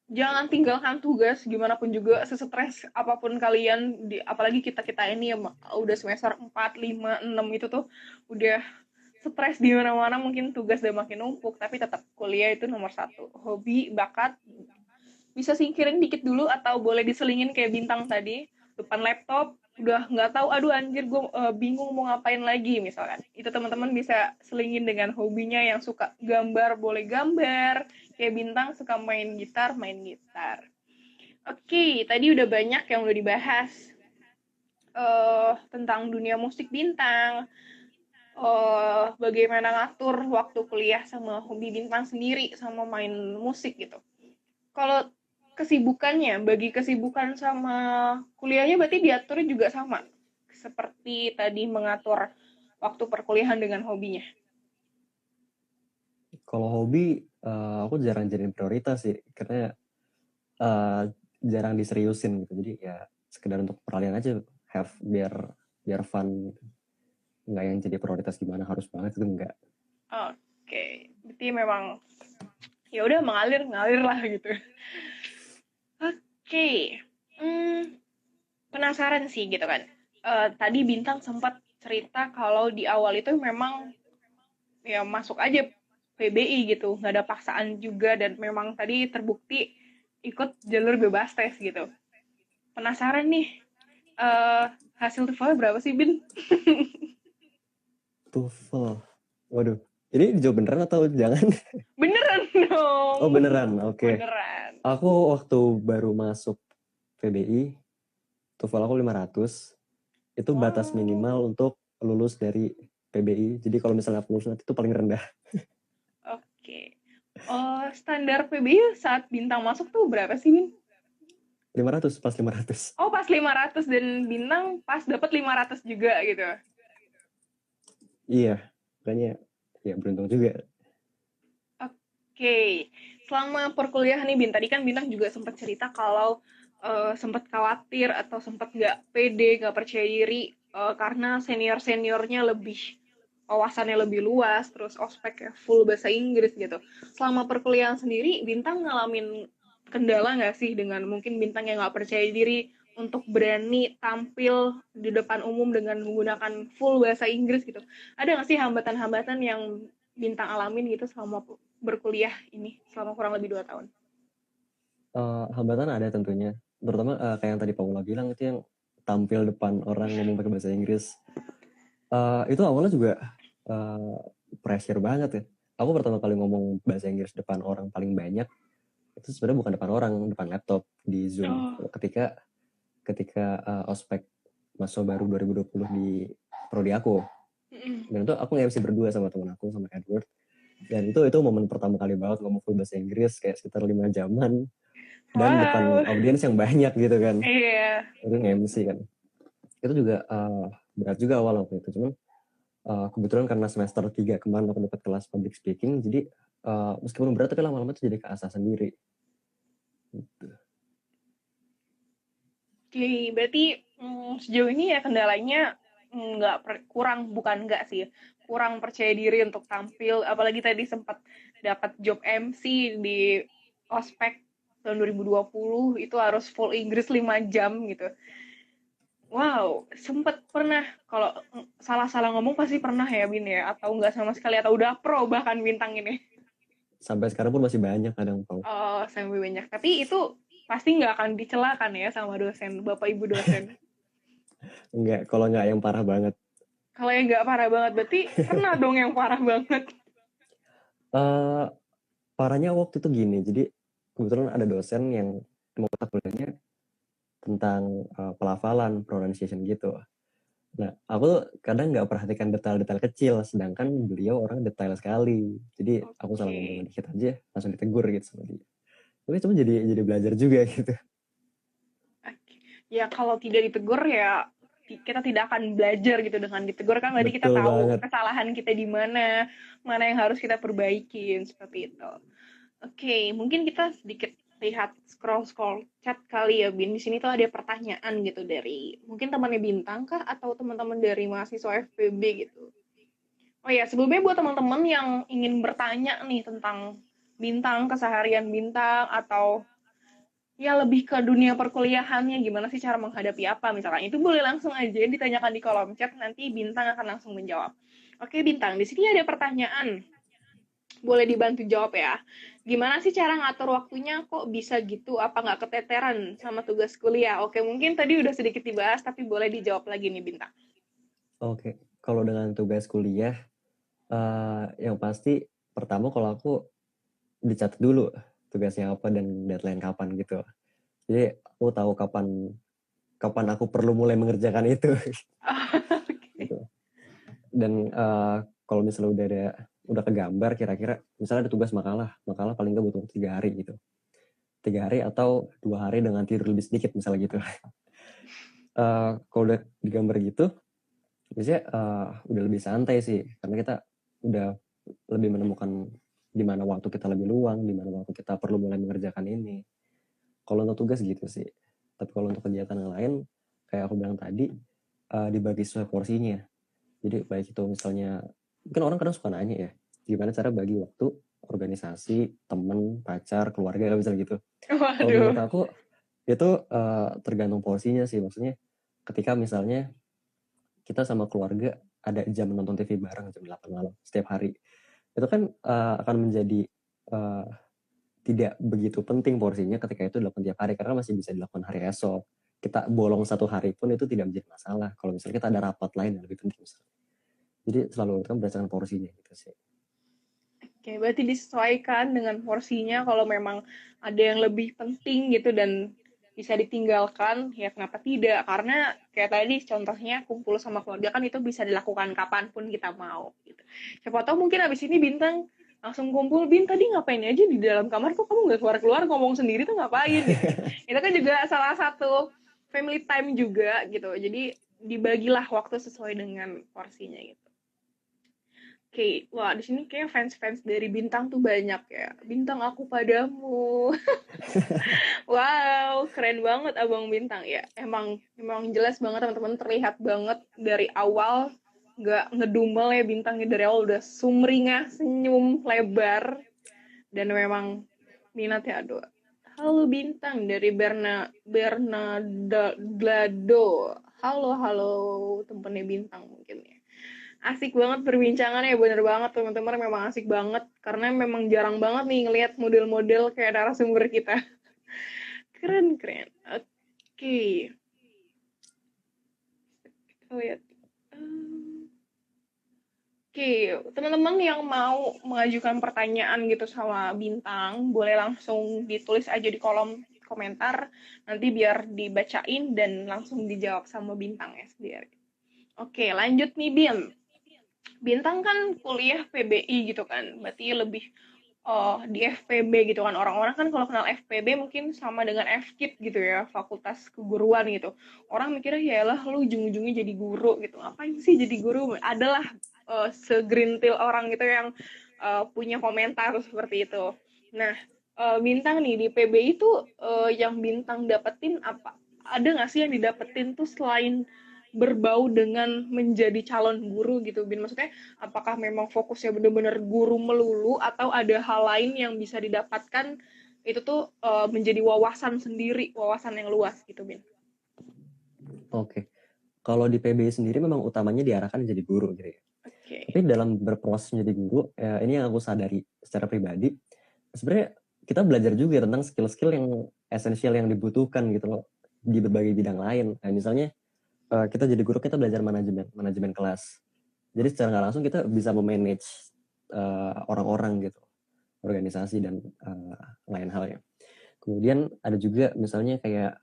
[SPEAKER 2] Jangan tinggalkan tugas, gimana pun juga, sesetres apapun kalian, apalagi kita-kita ini udah semester 4, 5, 6 itu tuh, udah stres di mana-mana, mungkin tugas udah makin numpuk, tapi tetap kuliah itu nomor satu. Hobi, bakat, bisa singkirin dikit dulu atau boleh diselingin kayak Bintang tadi depan laptop udah nggak tahu aduh anjir gue bingung mau ngapain lagi misalkan itu teman-teman bisa selingin dengan hobinya yang suka gambar boleh gambar kayak Bintang suka main gitar. Oke, tadi udah banyak yang udah dibahas tentang dunia musik Bintang, bagaimana ngatur waktu kuliah sama hobi Bintang sendiri sama main musik gitu. Kalau kesibukannya, bagi kesibukan sama kuliahnya berarti diaturnya juga sama. Seperti tadi mengatur waktu perkuliahan dengan hobinya.
[SPEAKER 1] Kalau hobi, aku jarang jadiin prioritas sih. Karena jarang diseriusin gitu. Jadi ya sekedar untuk peralihan aja. Biar fun gitu. Nggak yang jadi prioritas gimana harus banget itu enggak.
[SPEAKER 2] Oke, berarti memang ya udah mengalir lah gitu. Oke, penasaran sih gitu kan. Tadi Bintang sempat cerita kalau di awal itu memang ya masuk aja PBI gitu, nggak ada paksaan juga dan memang tadi terbukti ikut jalur bebas tes gitu. Penasaran nih, hasil TOEFL berapa sih, Bin?
[SPEAKER 1] TOEFL. Waduh. Ini dijawab beneran atau jangan?
[SPEAKER 2] Beneran dong.
[SPEAKER 1] Oh beneran, oke.
[SPEAKER 2] Beneran.
[SPEAKER 1] Aku waktu baru masuk PBI, TOEFL aku 500. Itu batas minimal untuk lulus dari PBI. Jadi kalau misalnya aku lulus nanti itu paling rendah.
[SPEAKER 2] Oke. Standar PBI saat Bintang masuk tuh berapa sih, Bin?
[SPEAKER 1] 500, pas 500.
[SPEAKER 2] Oh, pas 500 dan Bintang pas dapat 500 juga gitu.
[SPEAKER 1] Iya, makanya ya beruntung juga.
[SPEAKER 2] Oke. Selama perkuliahan nih, Bin, tadi kan Bintang juga sempat cerita kalau sempat khawatir atau sempat nggak pede, nggak percaya diri karena senior-seniornya lebih wawasannya lebih luas, terus ospeknya full bahasa Inggris gitu. Selama perkuliahan sendiri, Bintang ngalamin kendala nggak sih dengan mungkin Bintang yang nggak percaya diri untuk berani tampil di depan umum dengan menggunakan full bahasa Inggris gitu? Ada nggak sih hambatan-hambatan yang Bintang alamin gitu selama berkuliah ini, selama kurang lebih 2 tahun?
[SPEAKER 1] Hambatan ada tentunya, terutama kayak yang tadi Paula bilang itu yang tampil depan orang ngomong pakai bahasa Inggris. Itu awalnya juga pressure banget ya. Aku pertama kali ngomong bahasa Inggris depan orang paling banyak itu sebenarnya bukan depan orang, depan laptop di Zoom.
[SPEAKER 2] Oh,
[SPEAKER 1] Ketika ospek mahasiswa baru 2020 di prodi aku. Dan itu aku nge-MC berdua sama teman aku, sama Edward. Dan itu momen pertama kali banget ngomong full bahasa Inggris kayak sekitar 5 jaman dan depan
[SPEAKER 2] wow,
[SPEAKER 1] audiens yang banyak gitu kan.
[SPEAKER 2] iya.
[SPEAKER 1] Itu nge-MC kan. Itu juga berat juga awal waktu itu. Cuman kebetulan karena semester 3 kemarin aku dapat kelas public speaking, jadi meskipun berat tapi lama-lama itu jadi keasah sendiri. Gitu.
[SPEAKER 2] Oke, berarti sejauh ini ya kendalanya bukan nggak sih, kurang percaya diri untuk tampil, apalagi tadi sempat dapat job MC di ospek tahun 2020 itu harus full Inggris 5 jam gitu. Wow, sempet pernah kalau salah-salah ngomong pasti pernah ya Bin ya, atau nggak sama sekali, atau udah pro bahkan Bintang ini.
[SPEAKER 1] Sampai sekarang pun masih banyak kadang tahu.
[SPEAKER 2] Oh, sampai banyak. Tapi itu pasti nggak akan dicelakan ya sama dosen, Bapak Ibu dosen.
[SPEAKER 1] Enggak, kalau enggak yang parah banget.
[SPEAKER 2] Kalau yang nggak parah banget, berarti pernah dong yang parah banget.
[SPEAKER 1] Uh, Parahnya waktu itu gini, jadi kebetulan ada dosen yang mau mata kuliahnya tentang pelafalan, pronunciation gitu. Nah, aku tuh kadang nggak perhatikan detail-detail kecil, sedangkan beliau orang detail sekali. Jadi aku salah ngomong
[SPEAKER 2] Oke.
[SPEAKER 1] dikit aja, langsung ditegur gitu sama dia. Tapi cuma jadi belajar juga gitu.
[SPEAKER 2] Oke. Ya kalau tidak ditegur ya kita tidak akan belajar gitu. Dengan ditegur kan berarti kita
[SPEAKER 1] Betul
[SPEAKER 2] tahu
[SPEAKER 1] banget.
[SPEAKER 2] kesalahan kita di mana, mana yang harus kita perbaikin seperti itu. Oke, mungkin kita sedikit lihat scroll chat kali ya Bin. Di sini tuh ada pertanyaan gitu dari mungkin temannya Bintang kah atau teman-teman dari mahasiswa FPB gitu. Oh ya, sebelumnya buat teman-teman yang ingin bertanya nih tentang Bintang, keseharian Bintang, atau ya lebih ke dunia perkuliahannya, gimana sih cara menghadapi apa, misalkan itu boleh langsung aja ditanyakan di kolom chat, nanti Bintang akan langsung menjawab. Oke Bintang, di sini ada pertanyaan, boleh dibantu jawab ya. Gimana sih cara ngatur waktunya kok bisa gitu, apa nggak keteteran sama tugas kuliah? Oke, mungkin tadi udah sedikit dibahas, tapi boleh dijawab lagi nih Bintang.
[SPEAKER 1] Oke, kalau dengan tugas kuliah, yang pasti pertama kalau aku dicatat dulu tugasnya apa dan deadline kapan gitu. Jadi aku tahu kapan aku perlu mulai mengerjakan itu.
[SPEAKER 2] Oke.
[SPEAKER 1] Gitu. Dan kalau misalnya udah kegambar kira-kira misalnya ada tugas makalah paling nggak butuh 3 hari gitu, 3 hari atau 2 hari dengan tidur lebih sedikit misalnya gitu. Kalau udah digambar gitu biasanya udah lebih santai sih karena kita udah lebih menemukan di mana waktu kita lebih luang, di mana waktu kita perlu mulai mengerjakan ini. Kalau untuk tugas gitu sih. Tapi kalau untuk kegiatan yang lain kayak aku bilang tadi dibagi sesuai porsinya. Jadi baik itu misalnya, mungkin orang kadang suka nanya ya, gimana cara bagi waktu organisasi, temen, pacar, keluarga, misalnya gitu. Kalau
[SPEAKER 2] Waduh.
[SPEAKER 1] menurut aku, itu tergantung porsinya sih. Maksudnya ketika misalnya kita sama keluarga ada jam nonton TV bareng jam 8 malam setiap hari. Itu kan akan menjadi tidak begitu penting porsinya ketika itu dilakukan tiap hari, karena masih bisa dilakukan hari esok. Kita bolong 1 hari pun itu tidak menjadi masalah. Kalau misalnya kita ada rapat lain yang lebih penting misalnya. Jadi selalu kan berdasarkan porsinya gitu sih.
[SPEAKER 2] Oke, berarti disesuaikan dengan porsinya, kalau memang ada yang lebih penting gitu dan bisa ditinggalkan, ya kenapa tidak? Karena kayak tadi contohnya kumpul sama keluarga kan itu bisa dilakukan kapanpun kita mau. Gitu. Siapa tahu mungkin abis ini Bintang langsung kumpul, Bin tadi ngapain aja di dalam kamar, kok kamu nggak keluar-keluar ngomong sendiri tuh ngapain gitu. Itu kan juga salah satu family time juga gitu. Jadi dibagilah waktu sesuai dengan porsinya gitu. Oke, wah di sini kayak fans-fans dari Bintang tuh banyak ya. Bintang aku padamu. Wow, keren banget Abang Bintang ya. Emang jelas banget teman-teman, terlihat banget dari awal nggak ngedumel ya bintangnya dari awal udah sumringah, senyum lebar, dan memang minatnya aduh. Halo bintang dari Bernardo. Halo temennya bintang mungkin ya. Asik banget perbincangannya, bener banget teman-teman, memang asik banget karena memang jarang banget nih ngelihat model-model kayak narasumber kita. Keren. Oke. Kita lihat. Oke, teman-teman yang mau mengajukan pertanyaan gitu sama Bintang, boleh langsung ditulis aja di kolom komentar, nanti biar dibacain dan langsung dijawab sama Bintang ya sendiri. Oke, lanjut nih Bintang kan kuliah PBI gitu kan, berarti lebih di FPB gitu kan. Orang-orang kan kalau kenal FPB mungkin sama dengan FKIP gitu ya, Fakultas Keguruan gitu. Orang mikirnya ya lah lu ujung-ujungnya jadi guru gitu. Ngapain sih jadi guru? Adalah segerintil orang gitu yang punya komentar seperti itu. Nah, Bintang nih di PBI itu yang Bintang dapetin apa? Ada nggak sih yang didapetin tuh selain berbau dengan menjadi calon guru gitu, Bin? Maksudnya apakah memang fokusnya benar-benar guru melulu atau ada hal lain yang bisa didapatkan itu tuh menjadi wawasan sendiri, wawasan yang luas gitu, Bin?
[SPEAKER 1] Oke. Kalau di PBI sendiri memang utamanya diarahkan jadi guru gitu ya.
[SPEAKER 2] Oke.
[SPEAKER 1] Tapi dalam berproses menjadi guru, ini yang aku sadari secara pribadi, sebenarnya kita belajar juga tentang skill-skill yang esensial yang dibutuhkan gitu loh di berbagai bidang lain. Nah, misalnya kita jadi guru, kita belajar manajemen kelas. Jadi secara nggak langsung kita bisa memanage orang-orang gitu, organisasi dan lain halnya. Kemudian ada juga misalnya kayak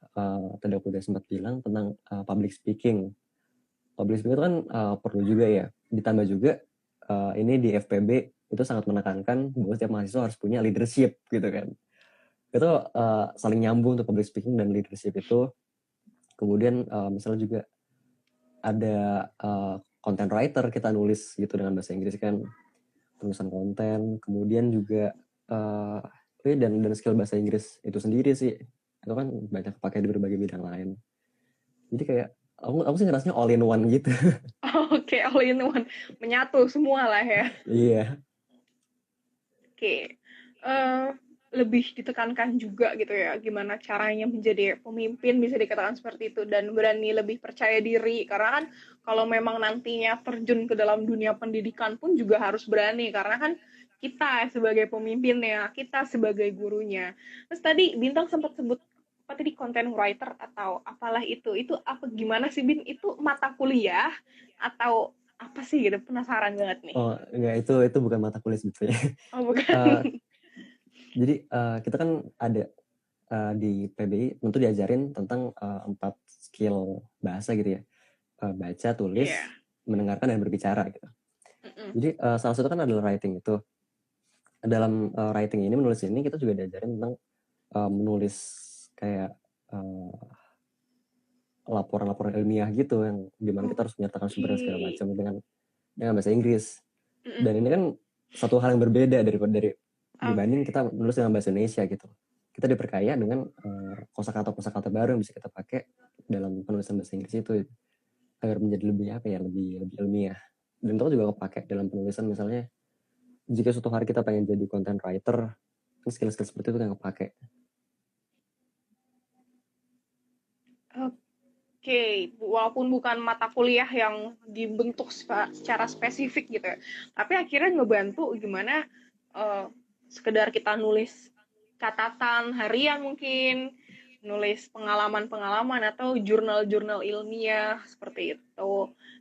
[SPEAKER 1] tadi aku udah sempat bilang tentang public speaking. Public speaking itu kan perlu juga ya. Ditambah juga ini di FPB itu sangat menekankan bahwa setiap mahasiswa harus punya leadership gitu kan. Itu saling nyambung untuk public speaking dan leadership itu. Kemudian misalnya juga ada content writer, kita nulis gitu dengan bahasa Inggris kan, tulisan konten. Kemudian juga dan skill bahasa Inggris itu sendiri sih, itu kan banyak pakai di berbagai bidang lain. Jadi kayak aku sih ngerasanya all in one gitu.
[SPEAKER 2] Oke, all in one, menyatu semua lah ya.
[SPEAKER 1] Iya.
[SPEAKER 2] Oke. Lebih ditekankan juga gitu ya, gimana caranya menjadi pemimpin, bisa dikatakan seperti itu, dan berani lebih percaya diri, karena kan kalau memang nantinya terjun ke dalam dunia pendidikan pun juga harus berani, karena kan kita sebagai pemimpinnya, kita sebagai gurunya. Terus tadi Bintang sempat sebut apa tadi, content writer atau apalah itu apa gimana sih, Bin? Itu mata kuliah atau apa sih gitu? Penasaran banget nih.
[SPEAKER 1] Oh enggak, itu bukan mata kuliah sebetulnya.
[SPEAKER 2] Oh bukan.
[SPEAKER 1] Jadi kita kan ada di PBI tentu diajarin tentang 4 skill bahasa gitu ya. Baca, tulis,
[SPEAKER 2] Iya.
[SPEAKER 1] mendengarkan, dan berbicara gitu. Jadi salah satu kan adalah writing itu. Dalam writing ini, menulis ini, kita juga diajarin tentang menulis kayak laporan-laporan ilmiah gitu, yang dimana kita harus menyertakan sumber dan segala macam dengan bahasa Inggris. Dan ini kan satu hal yang berbeda dibanding kita menulis dengan bahasa Indonesia gitu. Kita diperkaya dengan kosakata baru yang bisa kita pakai dalam penulisan bahasa Inggris itu agar menjadi lebih ilmiah. Dan itu juga kepake dalam penulisan, misalnya jika suatu hari kita pengen jadi content writer, skill-skill seperti itu yang kepake.
[SPEAKER 2] Oke, walaupun bukan mata kuliah yang dibentuk secara spesifik gitu ya, tapi akhirnya ngebantu gimana sekedar kita nulis catatan harian mungkin, nulis pengalaman-pengalaman atau jurnal-jurnal ilmiah seperti itu.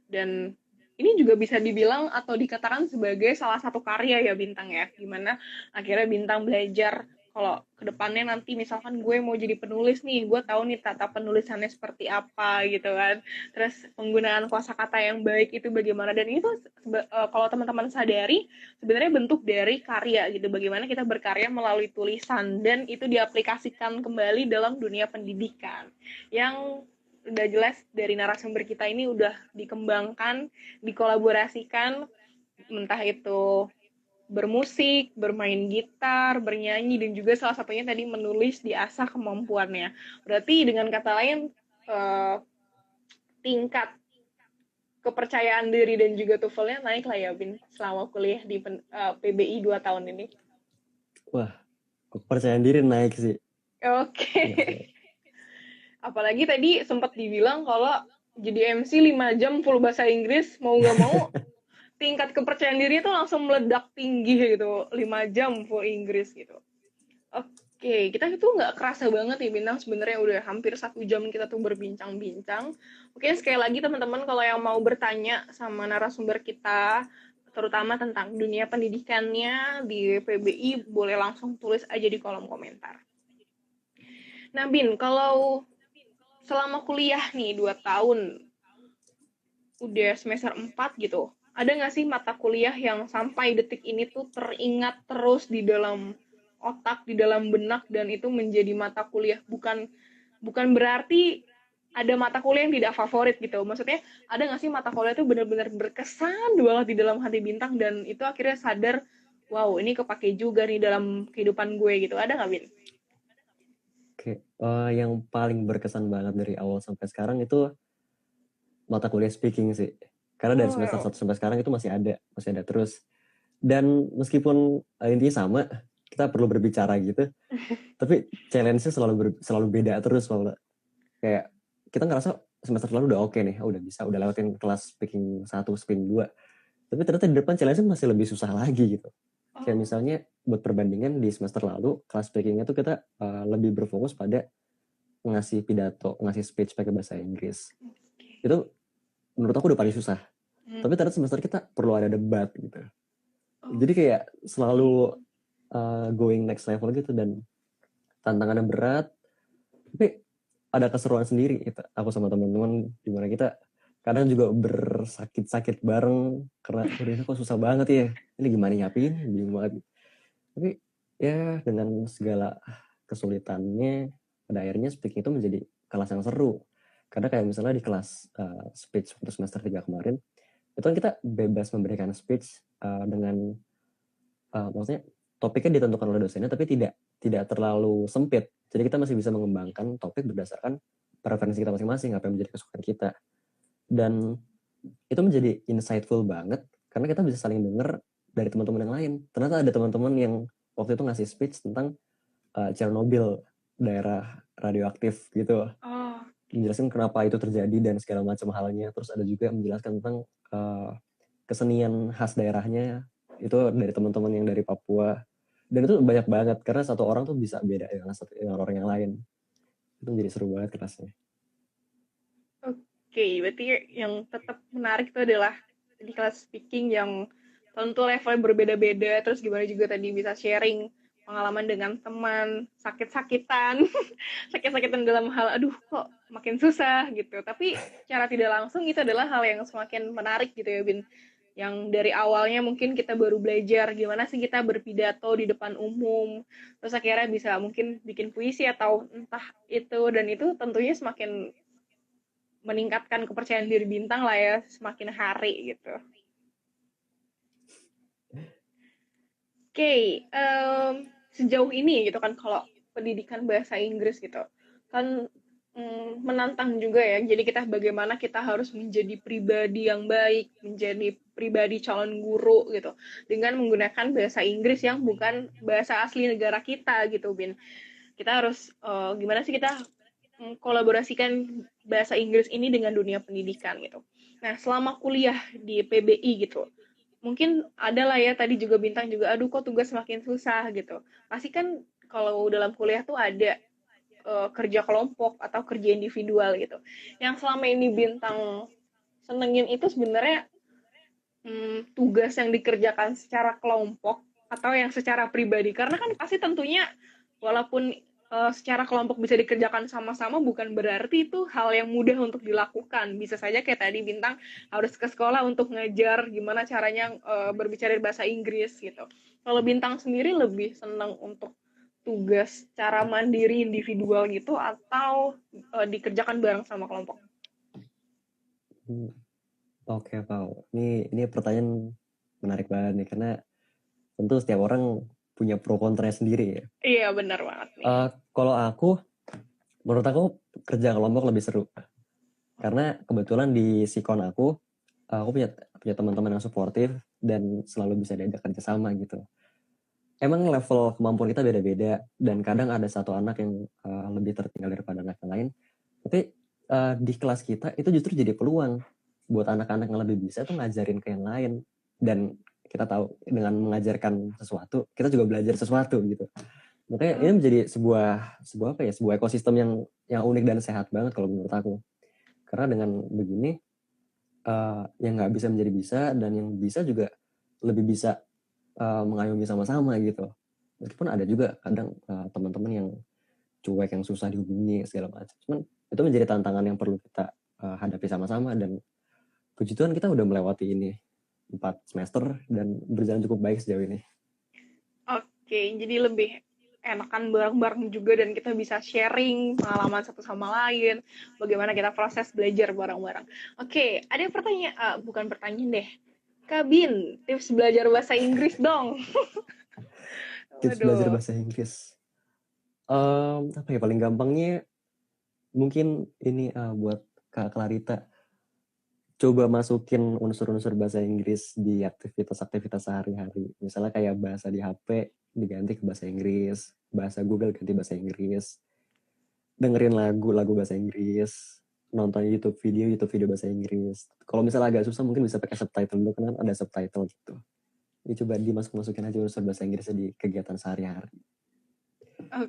[SPEAKER 2] Dan ini juga bisa dibilang atau dikatakan sebagai salah satu karya ya Bintang ya, gimana akhirnya Bintang belajar kalau kedepannya nanti misalkan gue mau jadi penulis nih, gue tahu nih tata penulisannya seperti apa gitu kan, terus penggunaan kosakata yang baik itu bagaimana, dan itu kalau teman-teman sadari sebenarnya bentuk dari karya gitu, bagaimana kita berkarya melalui tulisan dan itu diaplikasikan kembali dalam dunia pendidikan yang udah jelas dari narasumber kita ini udah dikembangkan, dikolaborasikan, entah itu bermusik, bermain gitar, bernyanyi, dan juga salah satunya tadi menulis, diasah kemampuannya. Berarti dengan kata lain tingkat kepercayaan diri dan juga TOEFL-nya naik lah ya, Bin, selama kuliah di PBI 2 tahun ini.
[SPEAKER 1] Wah, kepercayaan diri naik sih.
[SPEAKER 2] Oke.
[SPEAKER 1] Naik.
[SPEAKER 2] Apalagi tadi sempat dibilang kalau jadi MC 5 jam full bahasa Inggris, mau nggak mau tingkat kepercayaan diri itu langsung meledak tinggi gitu. 5 jam full Inggris gitu. Oke, kita itu nggak kerasa banget nih Bintang, sebenarnya udah hampir 1 jam kita tuh berbincang-bincang. Oke, sekali lagi teman-teman kalau yang mau bertanya sama narasumber kita, terutama tentang dunia pendidikannya di PBI, boleh langsung tulis aja di kolom komentar. Nah Bin, kalau selama kuliah nih 2 tahun, udah semester 4 gitu, ada nggak sih mata kuliah yang sampai detik ini tuh teringat terus di dalam otak, di dalam benak, dan itu menjadi mata kuliah? Bukan berarti ada mata kuliah yang tidak favorit gitu. Maksudnya, ada nggak sih mata kuliah itu benar-benar berkesan banget di dalam hati Bintang, dan itu akhirnya sadar, wow, ini kepake juga nih dalam kehidupan gue gitu. Ada nggak, Bin?
[SPEAKER 1] Oke, yang paling berkesan banget dari awal sampai sekarang itu mata kuliah speaking sih. Karena dari semester
[SPEAKER 2] Oh,
[SPEAKER 1] 1 sampai sekarang itu masih ada terus. Dan meskipun intinya sama, kita perlu berbicara gitu, tapi challenge-nya selalu beda terus, Paula. Kayak kita ngerasa semester lalu udah oke nih, udah bisa, udah lewatin kelas speaking 1, speaking 2. Tapi ternyata di depan challenge-nya masih lebih susah lagi gitu. Kayak
[SPEAKER 2] oh,
[SPEAKER 1] misalnya buat perbandingan di semester lalu, kelas speaking-nya tuh kita lebih berfokus pada ngasih pidato, ngasih speech pakai bahasa Inggris. Itu menurut aku udah paling susah.
[SPEAKER 2] hmm.
[SPEAKER 1] Tapi ternyata semester kita perlu ada debat gitu.
[SPEAKER 2] Oh,
[SPEAKER 1] Jadi kayak selalu going next level gitu, dan tantangannya berat, tapi ada keseruan sendiri gitu. Aku sama teman-teman dimana kita kadang juga bersakit-sakit bareng karena udah ini kok susah banget ya, ini gimana nyiapin, bingung banget. Tapi ya dengan segala kesulitannya, pada akhirnya speaking itu menjadi kelas yang seru. Karena kayak misalnya di kelas speech untuk semester 3 kemarin, itu kan kita bebas memberikan speech dengan maksudnya topiknya ditentukan oleh dosennya, tapi tidak terlalu sempit. Jadi kita masih bisa mengembangkan topik berdasarkan preferensi kita masing-masing, apa yang menjadi kesukaan kita. Dan itu menjadi insightful banget karena kita bisa saling dengar dari teman-teman yang lain. Ternyata ada teman-teman yang waktu itu ngasih speech tentang Chernobyl, daerah radioaktif gitu,
[SPEAKER 2] oh,
[SPEAKER 1] menjelaskan kenapa itu terjadi dan segala macam halnya. Terus ada juga menjelaskan tentang kesenian khas daerahnya, itu dari teman-teman yang dari Papua. Dan itu banyak banget karena satu orang tuh bisa beda dengan orang yang lain. Itu menjadi seru banget kelasnya.
[SPEAKER 2] oke. Berarti yang tetap menarik itu adalah di kelas speaking yang tentu levelnya berbeda-beda, terus gimana juga tadi bisa sharing pengalaman dengan teman, sakit-sakitan, sakit-sakitan dalam hal, aduh kok makin susah gitu. Tapi cara tidak langsung itu adalah hal yang semakin menarik gitu ya, Bin. Yang dari awalnya mungkin kita baru belajar gimana sih kita berpidato di depan umum, terus akhirnya bisa mungkin bikin puisi atau entah itu, dan itu tentunya semakin meningkatkan kepercayaan diri Bintang lah ya semakin hari gitu. Oke, sejauh ini gitu kan kalau pendidikan bahasa Inggris gitu kan, menantang juga ya. Jadi kita bagaimana kita harus menjadi pribadi yang baik, menjadi pribadi calon guru gitu dengan menggunakan bahasa Inggris yang bukan bahasa asli negara kita gitu, Bin. Kita harus gimana sih kita kolaborasikan bahasa Inggris ini dengan dunia pendidikan gitu. Nah, selama kuliah di PBI gitu, mungkin ada lah ya tadi juga Bintang juga, aduh kok tugas makin susah gitu. Pasti kan kalau dalam kuliah tuh ada kerja kelompok atau kerja individual gitu. Yang selama ini Bintang senengin itu sebenarnya tugas yang dikerjakan secara kelompok atau yang secara pribadi. Karena kan pasti tentunya walaupun secara kelompok bisa dikerjakan sama-sama, bukan berarti itu hal yang mudah untuk dilakukan. Bisa saja kayak tadi Bintang harus ke sekolah untuk ngajar gimana caranya berbicara bahasa Inggris gitu. Kalau Bintang sendiri lebih senang untuk tugas cara mandiri individual gitu atau dikerjakan bareng sama kelompok?
[SPEAKER 1] Oke, Pau. Ini pertanyaan menarik banget nih karena tentu setiap orang punya pro kontra sendiri ya.
[SPEAKER 2] Iya benar banget nih.
[SPEAKER 1] Kalau menurut aku kerja kelompok lebih seru karena kebetulan di sikon aku aku punya teman-teman yang suportif dan selalu bisa diajak kerjasama gitu. Emang level kemampuan kita beda-beda dan kadang ada satu anak yang lebih tertinggal daripada anak yang lain. Tapi di kelas kita itu justru jadi peluang buat anak-anak yang lebih bisa tuh ngajarin ke yang lain. Dan kita tahu dengan mengajarkan sesuatu, kita juga belajar sesuatu gitu. Makanya ini menjadi sebuah apa ya, sebuah ekosistem yang unik dan sehat banget kalau menurut aku. Karena dengan begini yang nggak bisa menjadi bisa dan yang bisa juga lebih bisa mengayomi sama-sama gitu. Meskipun ada juga kadang teman-teman yang cuek, yang susah dihubungi segala macam. Cuman itu menjadi tantangan yang perlu kita hadapi sama-sama dan puji Tuhan kita udah melewati ini 4 semester dan berjalan cukup baik sejauh ini.
[SPEAKER 2] Oke, jadi lebih enakan bareng-bareng juga dan kita bisa sharing pengalaman satu sama lain, bagaimana kita proses belajar bareng-bareng. Oke, ada pertanyaan, bukan pertanyaan deh. Kabin, tips belajar bahasa Inggris dong.
[SPEAKER 1] Tips belajar
[SPEAKER 2] Waduh.
[SPEAKER 1] bahasa Inggris. Apa ya paling gampangnya mungkin ini buat Kak Clarita. Coba masukin unsur-unsur bahasa Inggris di aktivitas-aktivitas sehari-hari. Misalnya kayak bahasa di HP diganti ke bahasa Inggris, bahasa Google ganti bahasa Inggris, dengerin lagu bahasa Inggris, nonton YouTube video bahasa Inggris. Kalau misalnya agak susah mungkin bisa pakai subtitle dulu, kan ada subtitle gitu. Ini coba dimasukin aja unsur bahasa Inggrisnya di kegiatan sehari-hari.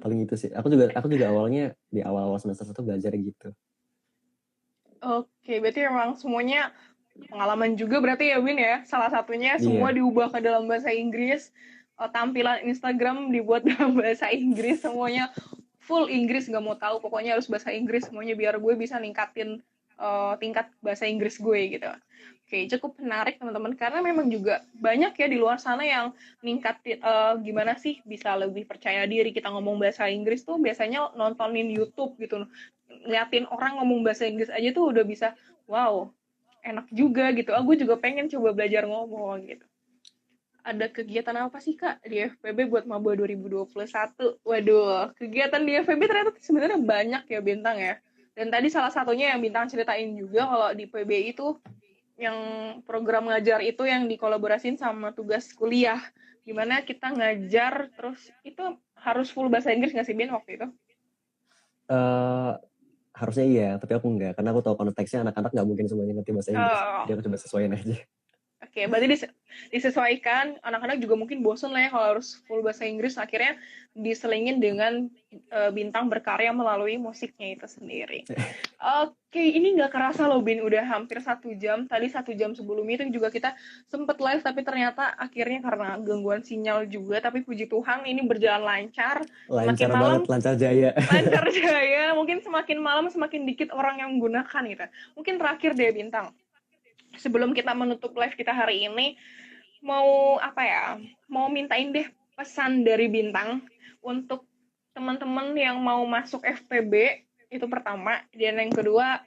[SPEAKER 1] Paling itu sih. Aku juga awalnya di awal-awal semester 1 belajar gitu.
[SPEAKER 2] Oke, berarti memang semuanya pengalaman juga berarti ya, Win ya. Salah satunya semua
[SPEAKER 1] Iya.
[SPEAKER 2] diubah ke dalam bahasa Inggris, tampilan Instagram dibuat dalam bahasa Inggris, semuanya full Inggris, nggak mau tahu, pokoknya harus bahasa Inggris semuanya biar gue bisa ningkatin tingkat bahasa Inggris gue gitu. Oke, cukup menarik teman-teman karena memang juga banyak ya di luar sana yang ningkatin gimana sih bisa lebih percaya diri kita ngomong bahasa Inggris tuh biasanya nontonin YouTube gitu. Ngeliatin orang ngomong bahasa Inggris aja tuh udah bisa wow, enak juga gitu. Aku juga pengen coba belajar ngomong gitu. Ada kegiatan apa sih Kak di FPB buat Maba 2021? Waduh, kegiatan di FPB ternyata sebenarnya banyak ya Bintang ya. Dan tadi salah satunya yang Bintang ceritain juga kalau di PB itu yang program ngajar itu yang dikolaborasiin sama tugas kuliah. Gimana kita ngajar terus itu harus full bahasa Inggris nggak sih Bin waktu itu?
[SPEAKER 1] Uh, Harusnya iya, tapi aku enggak. Karena aku tahu konteksnya anak-anak nggak mungkin semuanya ngerti bahasa Inggris. Jadi
[SPEAKER 2] Oh,
[SPEAKER 1] aku coba sesuaiin aja.
[SPEAKER 2] oke, berarti disesuaikan. Anak-anak juga mungkin bosen lah ya kalau harus full bahasa Inggris. Akhirnya diselingin dengan Bintang berkarya melalui musiknya itu sendiri. Oke, ini nggak kerasa loh Bin, udah hampir 1 jam. Tadi 1 jam sebelum itu juga kita sempet live, tapi ternyata akhirnya karena gangguan sinyal juga. Tapi puji Tuhan ini berjalan lancar. Semakin
[SPEAKER 1] Lancar
[SPEAKER 2] malam
[SPEAKER 1] banget, lancar jaya.
[SPEAKER 2] lancar jaya. Mungkin semakin malam semakin dikit orang yang menggunakan gitu. Mungkin terakhir deh Bintang, sebelum kita menutup live kita hari ini, mau apa ya? Mau mintain deh pesan dari Bintang untuk teman-teman yang mau masuk FPB itu pertama, dan yang kedua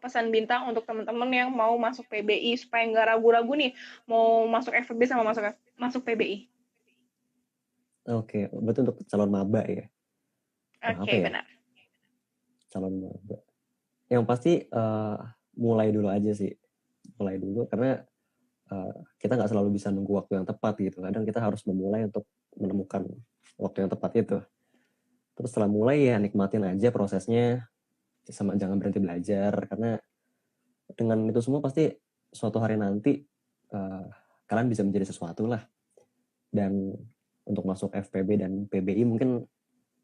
[SPEAKER 2] pesan Bintang untuk teman-teman yang mau masuk PBI supaya nggak ragu-ragu nih mau masuk FPB sama masuk masuk PBI.
[SPEAKER 1] Oke, berarti untuk calon maba ya. Wah, apa
[SPEAKER 2] Oke,
[SPEAKER 1] ya?
[SPEAKER 2] benar.
[SPEAKER 1] Calon maba. Yang pasti mulai dulu aja sih. Mulai dulu karena kita nggak selalu bisa nunggu waktu yang tepat gitu. Kadang kita harus memulai untuk menemukan waktu yang tepat itu. Terus setelah mulai ya nikmatin aja prosesnya, sama jangan berhenti belajar karena dengan itu semua pasti suatu hari nanti kalian bisa menjadi sesuatu lah. Dan untuk masuk FPB dan PBI mungkin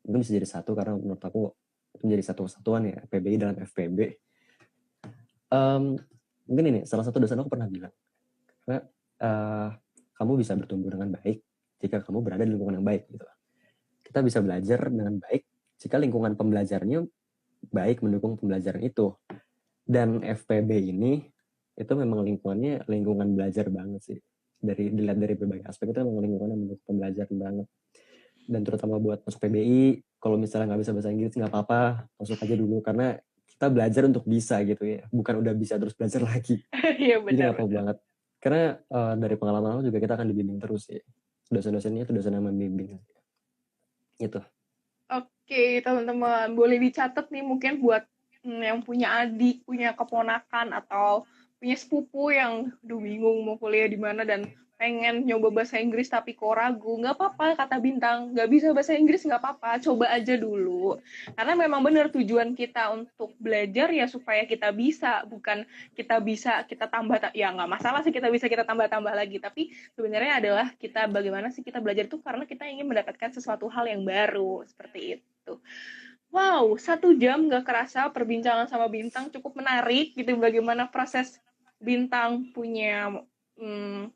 [SPEAKER 1] bisa jadi satu karena menurut aku itu menjadi satu kesatuan ya PBI dalam FPB. Mungkin ini salah satu dosen aku pernah bilang karena kamu bisa bertumbuh dengan baik jika kamu berada di lingkungan yang baik gitu. Kita bisa belajar dengan baik jika lingkungan pembelajarnya baik mendukung pembelajaran itu. Dan FPB ini itu memang lingkungannya lingkungan belajar banget sih. Dilihat dari berbagai aspek itu memang lingkungannya mendukung pembelajaran banget. Dan terutama buat masuk PBI, kalau misalnya nggak bisa bahasa Inggris nggak apa-apa, masuk aja dulu karena kita belajar untuk bisa gitu ya, bukan udah bisa terus belajar lagi.
[SPEAKER 2] Iya
[SPEAKER 1] Jadi nggak apa-apa
[SPEAKER 2] benar-benar.
[SPEAKER 1] banget. Karena dari pengalaman aku juga kita akan dibimbing terus ya. Dosen-dosennya itu dosen yang membimbing. Gitu.
[SPEAKER 2] Oke, teman-teman, boleh dicatat nih mungkin buat yang punya adik, punya keponakan, atau punya sepupu yang bingung mau kuliah di mana dan pengen nyoba bahasa Inggris tapi kok ragu, nggak apa-apa kata Bintang, nggak bisa bahasa Inggris nggak apa-apa, coba aja dulu. Karena memang benar tujuan kita untuk belajar ya supaya kita bisa, bukan kita bisa kita tambah, ya nggak masalah sih kita bisa kita tambah-tambah lagi, tapi sebenarnya adalah kita bagaimana sih kita belajar itu karena kita ingin mendapatkan sesuatu hal yang baru, seperti itu. Wow, 1 jam nggak kerasa perbincangan sama Bintang cukup menarik gitu. Bagaimana proses Bintang punya hmm,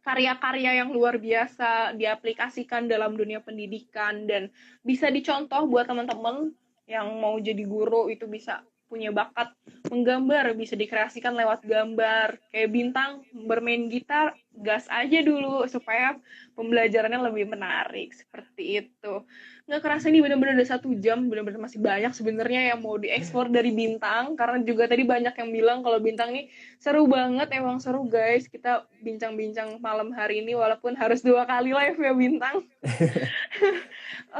[SPEAKER 2] karya-karya yang luar biasa diaplikasikan dalam dunia pendidikan dan bisa dicontoh buat teman-teman yang mau jadi guru itu bisa punya bakat menggambar, bisa dikreasikan lewat gambar. Kayak Bintang bermain gitar, gas aja dulu supaya pembelajarannya lebih menarik. Seperti itu. Nggak kerasa ini benar-benar udah 1 jam, benar-benar masih banyak sebenarnya yang mau dieksplor dari Bintang. Karena juga tadi banyak yang bilang kalau Bintang nih seru banget, emang seru guys. Kita bincang-bincang malam hari ini walaupun harus 2 kali live ya Bintang.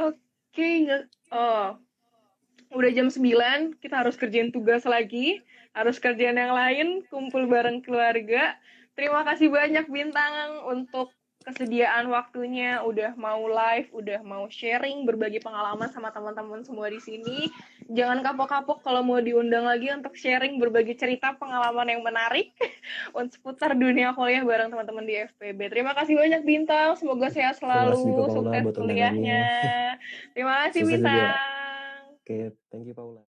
[SPEAKER 2] Oke, nggak. Oh, udah jam 9, kita harus kerjain tugas lagi, harus kerjaan yang lain, kumpul bareng keluarga. Terima kasih banyak Bintang untuk kesediaan waktunya, udah mau live, udah mau sharing, berbagi pengalaman sama teman-teman semua di sini. Jangan kapok-kapok kalau mau diundang lagi untuk sharing, berbagi cerita pengalaman yang menarik untuk seputar dunia kuliah bareng teman-teman di FPB. Terima kasih banyak Bintang, semoga sehat
[SPEAKER 1] Terima kasih juga
[SPEAKER 2] selalu,
[SPEAKER 1] Paula
[SPEAKER 2] sukses
[SPEAKER 1] buat undangannya.
[SPEAKER 2] kuliahnya. Terima kasih
[SPEAKER 1] Sukses juga.
[SPEAKER 2] Bintang.
[SPEAKER 1] Oke, thank you Paula.